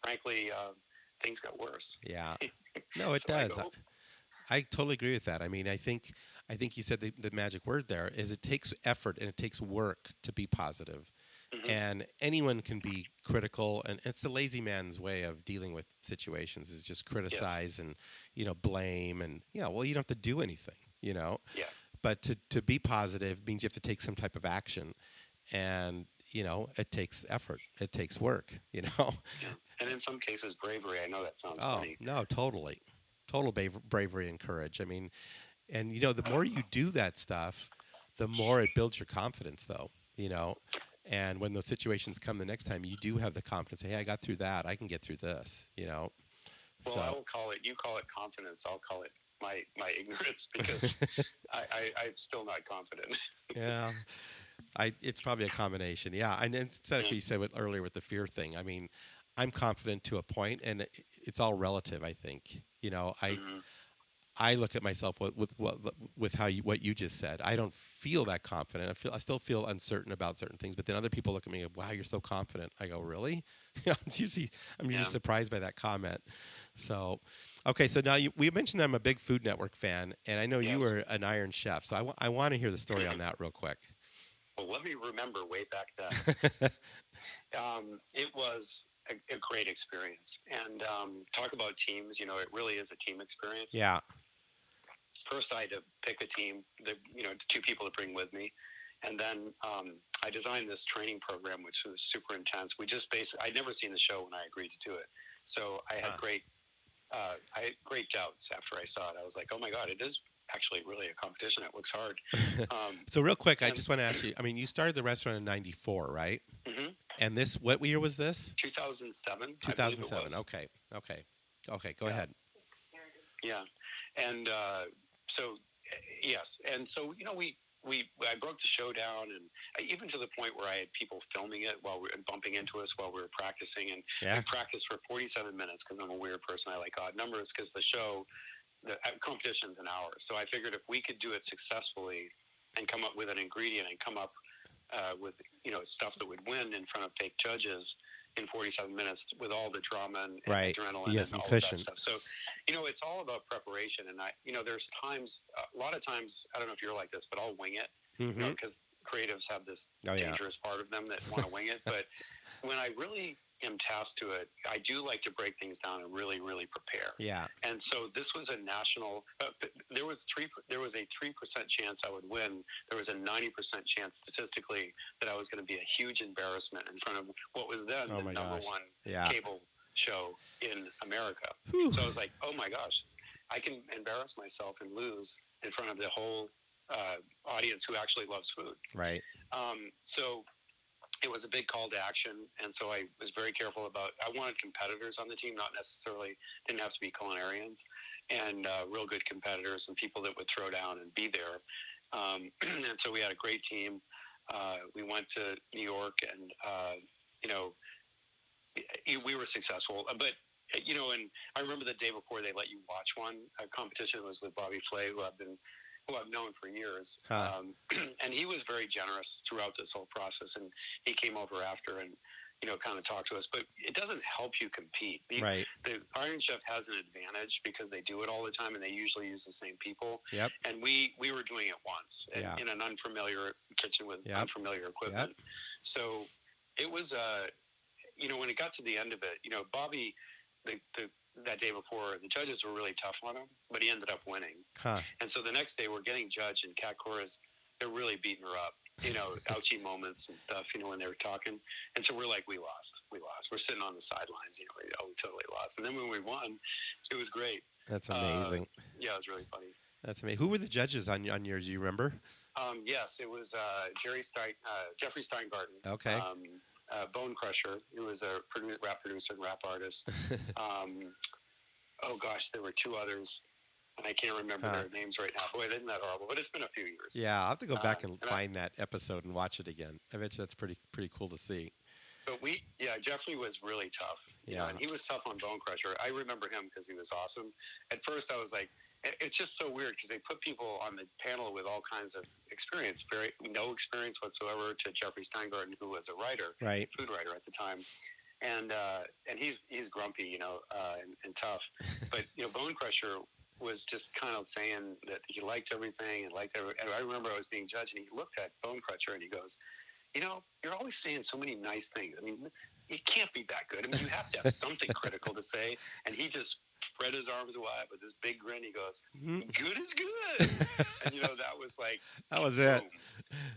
frankly things got worse. Yeah. No, it does. I totally agree with that. I mean, I think you said the magic word there is it takes effort and it takes work to be positive. Mm-hmm. And anyone can be critical, and it's the lazy man's way of dealing with situations is just criticize and blame, and you don't have to do anything, Yeah. But to be positive means you have to take some type of action, and it takes effort, it takes work, Yeah. And in some cases bravery. I know that sounds funny. No, totally. Total bravery and courage. I mean, and the more you do that stuff, the more it builds your confidence, though. And when those situations come the next time, you do have the confidence. Hey, I got through that. I can get through this. Well, so. I will call it. You call it confidence. I'll call it my ignorance because I'm still not confident. Yeah, it's probably a combination. Yeah, and it's actually you said earlier with the fear thing. I mean, I'm confident to a point, and it's all relative. I think Mm-hmm. I look at myself with what you just said. I don't feel that confident. I still feel uncertain about certain things. But then other people look at me and go, "Wow, you're so confident." I go, "Really?" I'm usually surprised by that comment. So, okay. So now we mentioned I'm a big Food Network fan, and I know you were an Iron Chef. So I want to hear the story on that real quick. Well, let me remember way back then. It was a great experience, and talk about teams. It really is a team experience. Yeah. First, I had to pick a team, two people to bring with me. And then I designed this training program, which was super intense. I'd never seen the show when I agreed to do it. So I had great doubts after I saw it. I was like, oh my God, it is actually really a competition. It looks hard. So real quick, I just want to ask you, I mean, you started the restaurant in 94, right? Mm-hmm. And what year was this? 2007. 2007. Okay. Go ahead. Yeah. And so, yes. And so, I broke the show down, and even to the point where I had people filming it bumping into us while we were practicing. And we practiced for 47 minutes because I'm a weird person. I like odd numbers because the competition's an hour. So I figured if we could do it successfully and come up with an ingredient and come up with, stuff that would win in front of fake judges in 47 minutes with all the drama and adrenaline and all cushion. Of that stuff. So, it's all about preparation. And there's times, a lot of times, I don't know if you're like this, but I'll wing it, because creatives have this dangerous part of them that want to wing it. But when I really am tasked to it, I do like to break things down and really, really prepare. Yeah. And so this was a national. There was a 3% chance I would win. There was a 90% chance statistically that I was going to be a huge embarrassment in front of what was then the number one cable show in America. Whew. So I was like, oh my gosh, I can embarrass myself and lose in front of the whole audience who actually loves food. Right. So it was a big call to action, and so I was very careful about. I wanted competitors on the team, didn't have to be culinarians, and real good competitors and people that would throw down and be there. And so we had a great team. We went to New York, and you know, we were successful. But and I remember the day before they let you watch one. A competition was with Bobby Flay, who I've known for years, and he was very generous throughout this whole process. And he came over after and kind of talked to us. But it doesn't help you compete. Right. The Iron Chef has an advantage because they do it all the time, and they usually use the same people. Yep. And we were doing it once in an unfamiliar kitchen with unfamiliar equipment. Yep. So it was when it got to the end of it, Bobby, that day before, the judges were really tough on him, but he ended up winning. And so the next day, we're getting judged, and Kat Cora's, they're really beating her up, ouchy moments and stuff, when they were talking. And so we're like, we lost. We're sitting on the sidelines, we totally lost. And then when we won, it was great. That's amazing. Yeah, it was really funny. That's amazing. Who were the judges on yours? Do you remember? Yes, it was Jeffrey Steingarten. Okay. Bone Crusher, who was a rap producer and rap artist. Oh gosh, there were two others, and I can't remember their names right now. Boy, isn't that horrible? But it's been a few years. Yeah, I'll have to go back and find that episode and watch it again. I bet you that's pretty cool to see. But Jeffrey was really tough. And he was tough on Bone Crusher. I remember him because he was awesome. At first, I was like, it's just so weird because they put people on the panel with all kinds of experience, no experience whatsoever, to Jeffrey Steingarten, who was a writer, food writer at the time, and he's grumpy, and tough. But Bone Crusher was just kind of saying that he liked everything and And I remember I was being judged, and he looked at Bone Crusher and he goes, you're always saying so many nice things. I mean, it can't be that good. I mean, you have to have something critical to say. And he just spread his arms wide with this big grin. He goes, good is good. And, that was like... That was boom. it.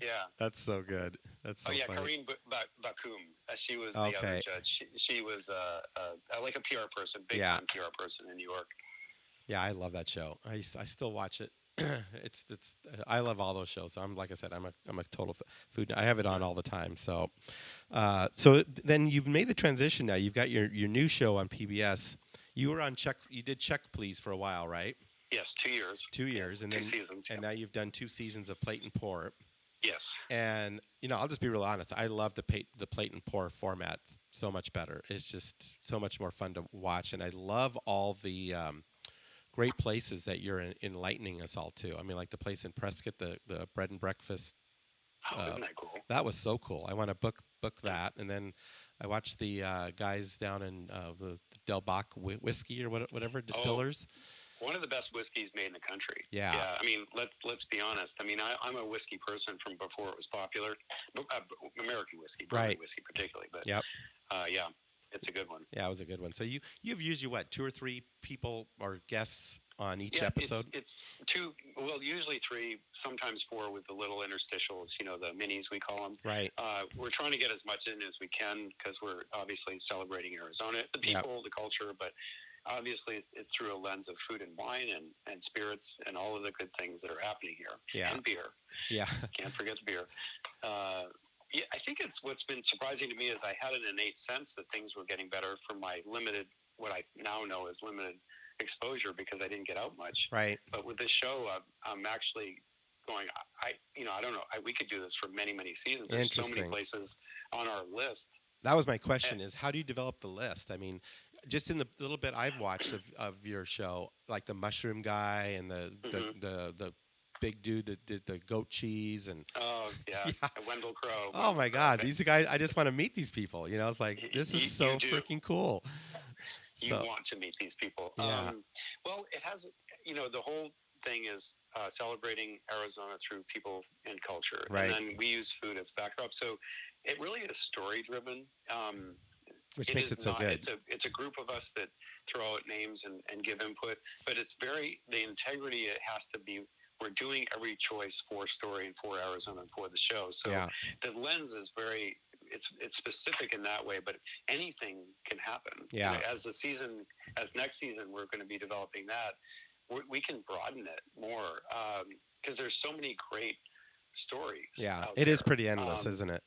Yeah. That's so good. That's so funny. Karine Bakoum. She was the other judge. She was like a PR person, big-time PR person in New York. Yeah, I love that show. I still watch it. It's I love all those shows. Like I said, I'm a total food. I have it on all the time. So, so then you've made the transition. Now you've got your new show on PBS. You were on Check. You did Check Please for a while, right? Yes, 2 years. 2 years, yes, and two then seasons. And now you've done 2 seasons of Plate and Pour. Yes. And I'll just be real honest. I love the Plate and Pour format so much better. It's just so much more fun to watch, and I love all the great places that you're enlightening us all to. I mean, like the place in Prescott, the bread and breakfast. Isn't that cool? That was so cool. I want to book that. And then I watched the guys down in the Del Bach whiskey or whatever distillers. One of the best whiskeys made in the country. Yeah. I mean, let's be honest. I mean, I'm a whiskey person from before it was popular. American whiskey, whiskey particularly. But yeah. It's a good one. Yeah, it was a good one. So you've usually 2 or 3 people or guests on each episode? It's 2, usually 3, sometimes 4 with the little interstitials, the minis we call them. Right. We're trying to get as much in as we can because we're obviously celebrating Arizona, the people, the culture, but obviously it's through a lens of food and wine and spirits and all of the good things that are happening here. Yeah. And beer. Yeah. Can't forget the beer. Yeah, I think what's been surprising to me is I had an innate sense that things were getting better from my what I now know is limited exposure because I didn't get out much. Right. But with this show, I'm actually going, I don't know, we could do this for many, many seasons. There's so many places on our list. That was my question is how do you develop the list? I mean, just in the little bit I've watched of your show, like the mushroom guy and the big dude that did the goat cheese and Wendell Crowe. Oh my God, these guys! I just want to meet these people. It's like this is so freaking cool. You want to meet these people. Yeah. Well, it has. The whole thing is celebrating Arizona through people and culture, right. And then we use food as backdrop. So it really is story driven. Which makes it so good. It's a group of us that throw out names and give input, but it's the integrity. It has to be. We're doing every choice for story and for Arizona and for the show. So the lens is it's specific in that way, but anything can happen. Yeah. As next season, we're going to be developing that. We can broaden it more because there's so many great stories. Yeah. It is pretty endless, isn't it?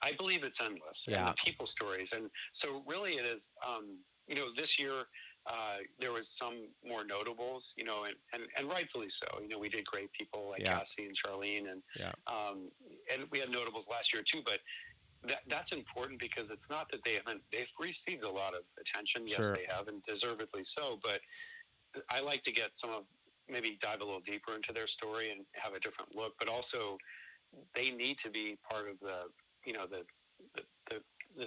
I believe it's endless. Yeah. And the people stories. And so really it is, this year, there was some more notables, and rightfully so. We did great people like Yeah. Cassie and Charlene, Yeah. and we had notables last year too. But that's important because it's not that they've received a lot of attention. Yes, Sure. they have, and deservedly so. But I like to get maybe dive a little deeper into their story and have a different look. But also, they need to be part of the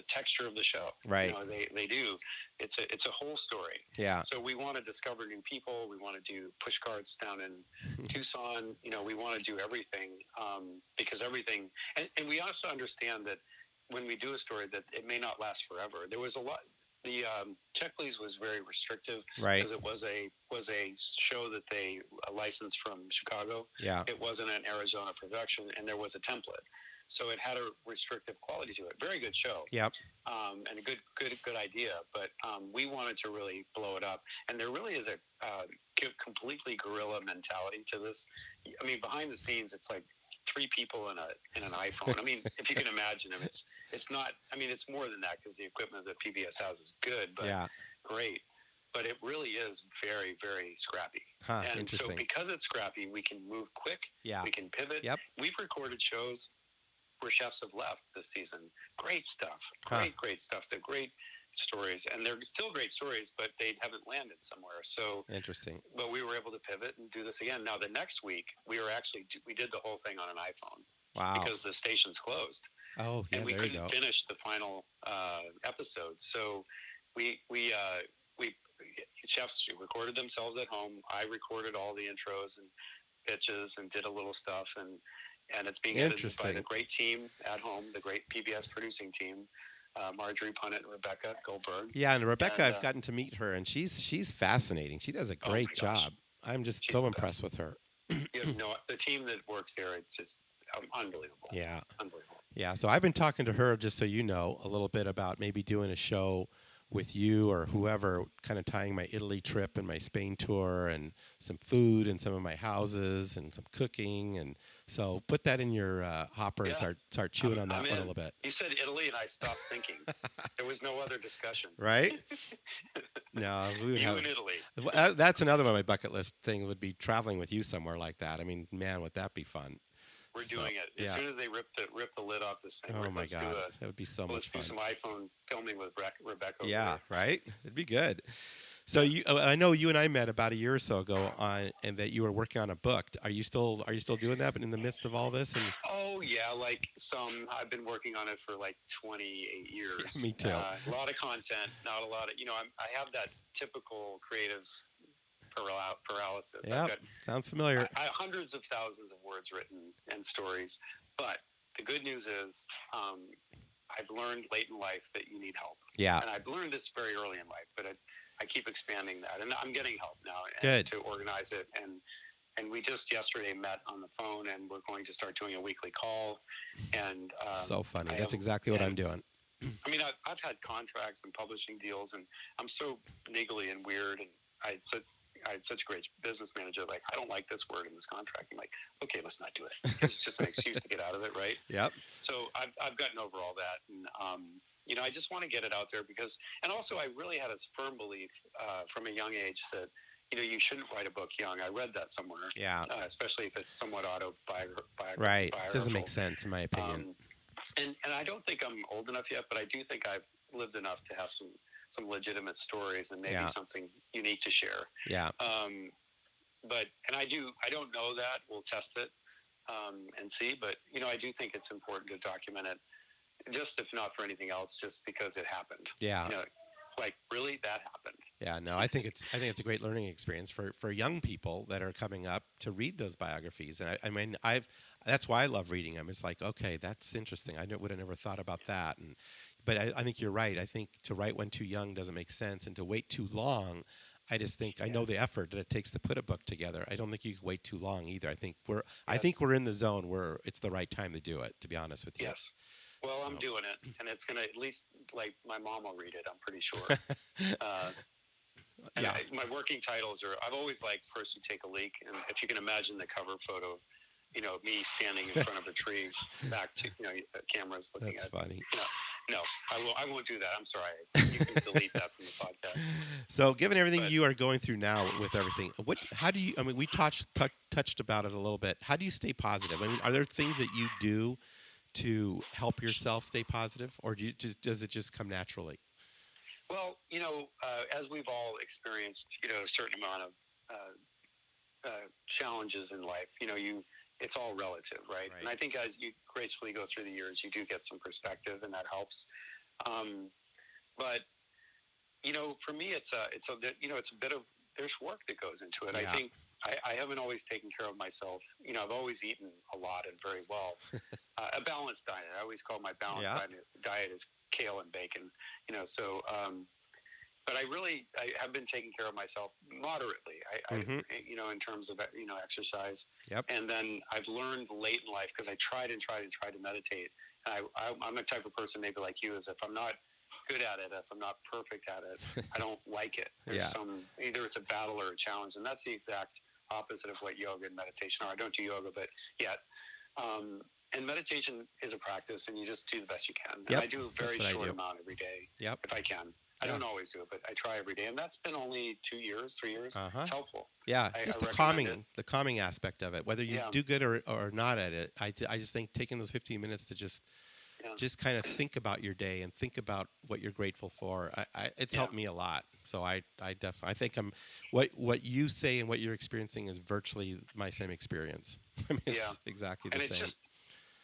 texture of the show. Right. They do. It's a whole story. Yeah. So we want to discover new people. We want to do push carts down in Tucson. We want to do everything because everything. And we also understand that when we do a story, that it may not last forever. There was a lot. The Checkley's was very restrictive, right, because it was a show that they licensed from Chicago. Yeah. It wasn't an Arizona production, and there was a template, so it had a restrictive quality to it. Very good show. Yep. And a good idea, but we wanted to really blow it up. And there really is a completely guerrilla mentality to this. I mean, behind the scenes, it's like 3 people in an iPhone. I mean, if you can imagine them, it's not. I mean, it's more than that because the equipment that PBS has is good, but great. But it really is very, very scrappy. And interesting. so because it's scrappy, we can move quick. Yeah. We can pivot. Yep. We've recorded shows where chefs have left this season. Great stuff. Great stuff. They're great stories, and they're still great stories, but they haven't landed somewhere. So interesting. But we were able to pivot and do this again. Now the next week we did the whole thing on an iPhone. Wow. Because the station's closed. Oh, yeah. And we there you couldn't go. finish the final episode. So we chefs recorded themselves at home. I recorded all the intros and pitches and did a little stuff, and it's being edited by the great team at home, the great PBS producing team, Marjorie Punnett and Rebecca Goldberg. Yeah, and Rebecca, I've gotten to meet her, and she's fascinating. She does a great job. I'm just so impressed with her. The team that works there, it's just unbelievable. Yeah. Unbelievable. Yeah, so I've been talking to her, just so you know, a little bit about maybe doing a show with you or whoever, kind of tying my Italy trip and my Spain tour and some food and some of my houses and some cooking. And so put that in your hopper and start chewing on that one a little bit. You said Italy, and I stopped thinking. There was no other discussion. Right? No, we would you have in Italy. That's another one of my bucket list thing would be traveling with you somewhere like that. I mean, man, would that be fun? We're doing it. As soon as they rip the lid off this thing. Oh, my God. That would be so much fun. Let's do some iPhone filming with Rebecca. Yeah, right? It'd be good. So I know you and I met about a year or so ago and that you were working on a book. Are you still doing that, but in the midst of all this? Oh, yeah. I've been working on it for 28 years. Yeah, me too. A lot of content, not a lot of, I have that typical creative paralysis. Yeah, sounds familiar. I have hundreds of thousands of words written and stories, but the good news is I've learned late in life that you need help. Yeah. And I've learned this very early in life, but I keep expanding that, and I'm getting help now to organize it. And we just yesterday met on the phone, and we're going to start doing a weekly call. And so funny. That's exactly what I'm doing. I mean, I've had contracts and publishing deals, and I'm so niggly and weird, and I had such a great business manager. Like, I don't like this word in this contract. I'm like, okay, let's not do it. It's just an excuse to get out of it, right? Yep. So I've gotten over all that, and I just want to get it out there because, and also I really had a firm belief from a young age that you shouldn't write a book young. I read that somewhere. Yeah. Especially if it's somewhat autobiographical. Right. Doesn't make sense in my opinion. And I don't think I'm old enough yet, but I do think I've lived enough to have some legitimate stories and maybe something unique to share. Yeah. And I don't know that. We'll test it and see. But I do think it's important to document it, just if not for anything else, just because it happened. Yeah. Really, that happened. Yeah. No, I think it's a great learning experience for young people that are coming up to read those biographies. And I mean, that's why I love reading them. It's like, okay, that's interesting. I would have never thought about that. But I think you're right. I think to write when too young doesn't make sense, and to wait too long, I just think I know the effort that it takes to put a book together. I don't think you can wait too long either. I think we're in the zone where it's the right time to do it. To be honest with you. Yes. Well, I'm doing it, and it's gonna at least my mom will read it. I'm pretty sure. My working titles are. I've always liked First You Take a Leak, and if you can imagine the cover photo. Me standing in front of a tree, back to cameras looking That's at. funny. No, I won't do that. I'm sorry. You can delete that from the podcast. So, given everything But you are going through now with everything, how do you? I mean, we touched about it a little bit. How do you stay positive? I mean, are there things that you do to help yourself stay positive, or does it just come naturally? well, as we've all experienced, a certain amount of challenges in life, it's all relative, right? Right. And I think as you gracefully go through the years, you do get some perspective, and that helps. Um, but for me, it's a bit of there's work that goes into it. I Yeah. think I haven't always taken care of myself. I've always eaten a lot and very well. A balanced diet. I always call my balanced Yeah. diet is kale and bacon. So. But I have been taking care of myself moderately. Mm-hmm. In terms of exercise. Yep. And then I've learned late in life because I tried to meditate. And I'm the type of person maybe like you is if I'm not good at it, if I'm not perfect at it, I don't like it. There's Yeah. either it's a battle or a challenge, and that's the exact opposite of what yoga and meditation are. I don't do yoga, but yet. And meditation is a practice, and you just do the best you can. And Yep. I do a very short amount every day, Yep. if I can. I don't always do it, but I try every day, and that's been only 2 years, 3 years. Uh-huh. It's helpful. Yeah, just the calming aspect of it. Whether you do good or not at it, I just think taking those 15 minutes to just kind of think about your day and think about what you're grateful for. It's helped me a lot. So I definitely I think what you say and what you're experiencing is virtually my same experience. I mean, it's exactly the same.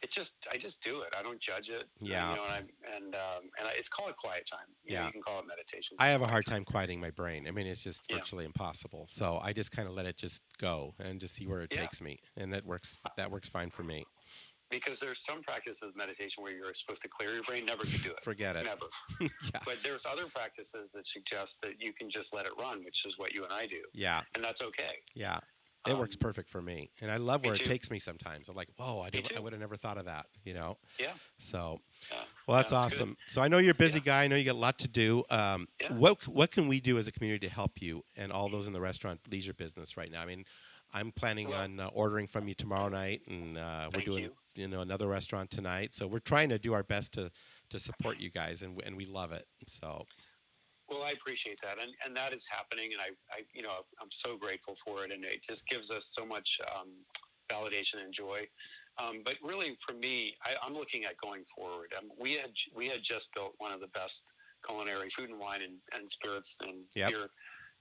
I just do it. I don't judge it. Yeah. And it's called quiet time. You can call it meditation. I have a hard time quieting my brain. I mean, it's just virtually impossible. So I just kind of let it just go and just see where it takes me, and that works fine for me. Because there's some practices of meditation where you're supposed to clear your brain. Never could do it. Forget it. Never. Yeah. But there's other practices that suggest that you can just let it run, which is what you and I do. Yeah. And that's okay. Yeah. It works perfect for me, and I love where it takes me sometimes. I'm like, whoa, I would have never thought of that, Yeah. So, well, that's awesome. Good. So I know you're a busy guy. I know you got a lot to do. What can we do as a community to help you and all those in the restaurant leisure business right now? I mean, I'm planning on ordering from you tomorrow night, and we're doing another restaurant tonight. So we're trying to do our best to support you guys, and we love it. So. Well, I appreciate that, and that is happening, and I'm so grateful for it, and it just gives us so much validation and joy. But really, for me, I'm looking at going forward. We had just built one of the best culinary food and wine and spirits and beer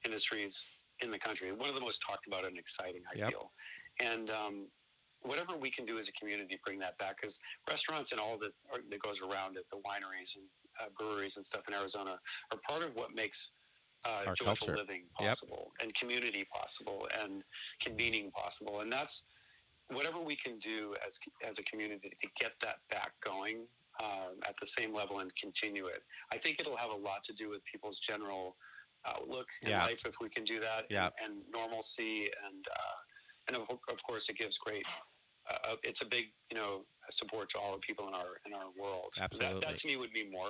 industries in the country. One of the most talked about and exciting, I feel. And whatever we can do as a community, bring that back, because restaurants and all that goes around it, the wineries and breweries and stuff in Arizona are part of what makes joyful culture. Living possible and community possible and convening possible. And that's whatever we can do as a community to get that back going at the same level and continue it. I think it'll have a lot to do with people's general outlook in life if we can do that and normalcy and of course it gives great it's a big support to all the people in our world. Absolutely. That to me would mean more.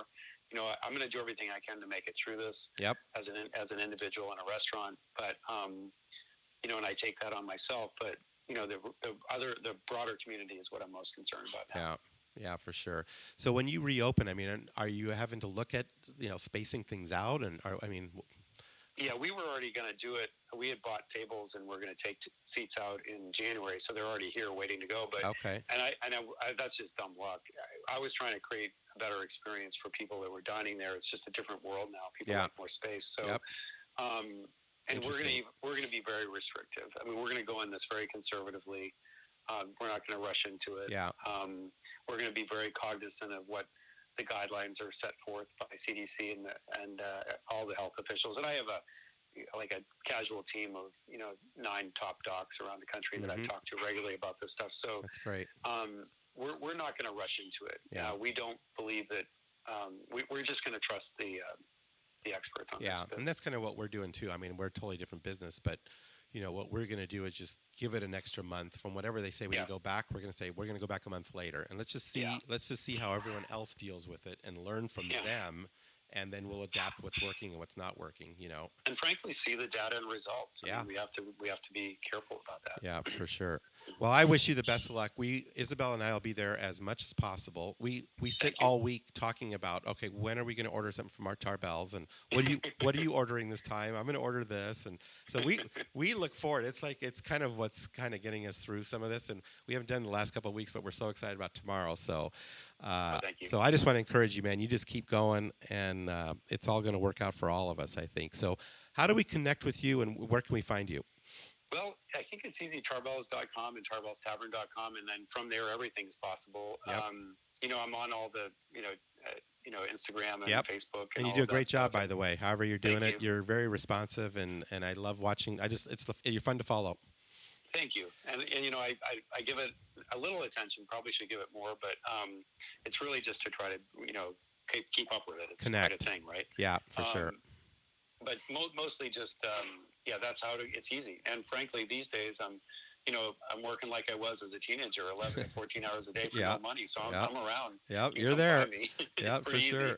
I'm going to do everything I can to make it through this as an individual in a restaurant, but and I take that on myself, but the broader community is what I'm most concerned about now. Yeah, for sure. So when you reopen, I mean, are you having to look at spacing things out, Yeah, we were already going to do it. We had bought tables, and we're going to take seats out in January, so they're already here waiting to go. But okay, and I that's just dumb luck. I was trying to create a better experience for people that were dining there. It's just a different world now. People like more space. So, and we're going to be very restrictive. I mean, we're going to go in this very conservatively. We're not going to rush into it. Yeah. We're going to be very cognizant of what the guidelines are set forth by CDC and all the health officials. And I have a casual team of 9 top docs around the country that I talk to regularly about this stuff. So that's great. We're not going to rush into it. Yeah. We don't believe that. We're just going to trust the experts on this. Yeah, and that's kind of what we're doing too. I mean, we're a totally different business, but what we're going to do is just give it an extra month from whatever they say we can go back. We're going to say we're going to go back a month later, and let's just see how everyone else deals with it and learn from them, and then we'll adapt what's working and what's not working. And frankly, see the data and results. I mean, we have to be careful about that. Yeah, for sure. Well, I wish you the best of luck. Isabel and I will be there as much as possible. We sit all week talking about, okay, when are we going to order something from Mark Tarbell's, and what are you ordering this time? I'm going to order this, and so we look forward. It's kind of what's kind of getting us through some of this, and we haven't done the last couple of weeks, but we're so excited about tomorrow. So, thank you. so I just want to encourage you, man. You just keep going, and it's all going to work out for all of us, I think. So, how do we connect with you, and where can we find you? Well, I think it's easy, tarbells.com and tarbellstavern.com, and then from there, everything's possible. Yep. I'm on all the, Instagram and Yep. Facebook. And you do a great job, by the way. However you're doing it, you're very responsive, and I love watching. You're fun to follow. Thank you. And I give it a little attention, probably should give it more, but it's really just to try to, keep up with it. It's Connect. quite a thing, right? Yeah, for sure. But mostly just, that's it's easy. And frankly, these days, I'm working like I was as a teenager, 11 to 14 hours a day for no money. So I'm around. Yep, you're there. Yeah, for sure. Easy.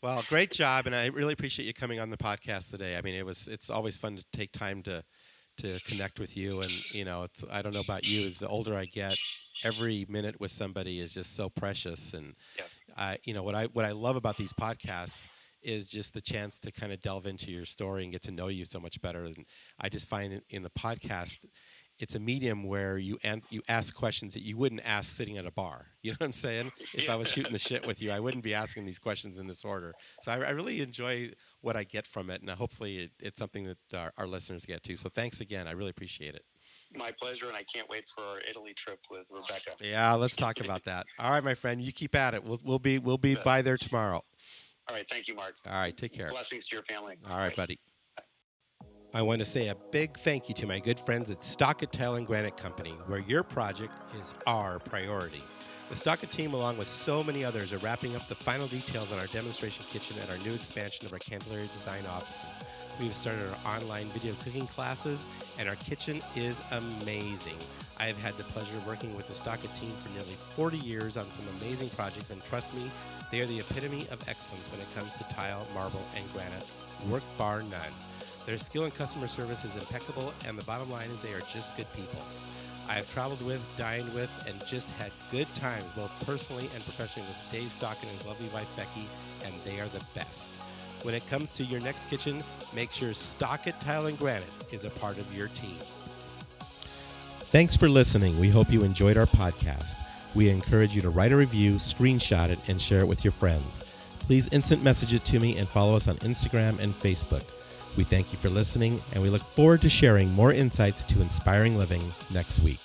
Well, great job. And I really appreciate you coming on the podcast today. I mean, it's always fun to take time to connect with you. And, I don't know about you, as the older I get, every minute with somebody is just so precious. And, yes. What I love about these podcasts is just the chance to kind of delve into your story and get to know you so much better. And I just find in the podcast, it's a medium where you ask questions that you wouldn't ask sitting at a bar. You know what I'm saying? If I was shooting the shit with you, I wouldn't be asking these questions in this order. So I really enjoy what I get from it, and hopefully it's something that our listeners get too. So thanks again. I really appreciate it. My pleasure, and I can't wait for our Italy trip with Rebecca. Yeah, let's talk about that. All right, my friend, you keep at it. We'll be by there tomorrow. All right, thank you, Mark. All right, take care. Blessings to your family. All right, buddy. I want to say a big thank you to my good friends at Stockett Tile and Granite Company, where your project is our priority. The Stockett team, along with so many others, are wrapping up the final details on our demonstration kitchen at our new expansion of our Candelaria design offices. We've started our online video cooking classes, and our kitchen is amazing. I have had the pleasure of working with the Stockett team for nearly 40 years on some amazing projects, and trust me, they are the epitome of excellence when it comes to tile, marble, and granite. Work bar none. Their skill and customer service is impeccable, and the bottom line is they are just good people. I have traveled with, dined with, and just had good times, both personally and professionally, with Dave Stockett and his lovely wife, Becky, and they are the best. When it comes to your next kitchen, make sure Stockett Tile and Granite is a part of your team. Thanks for listening. We hope you enjoyed our podcast. We encourage you to write a review, screenshot it, and share it with your friends. Please instant message it to me and follow us on Instagram and Facebook. We thank you for listening, and we look forward to sharing more insights to inspiring living next week.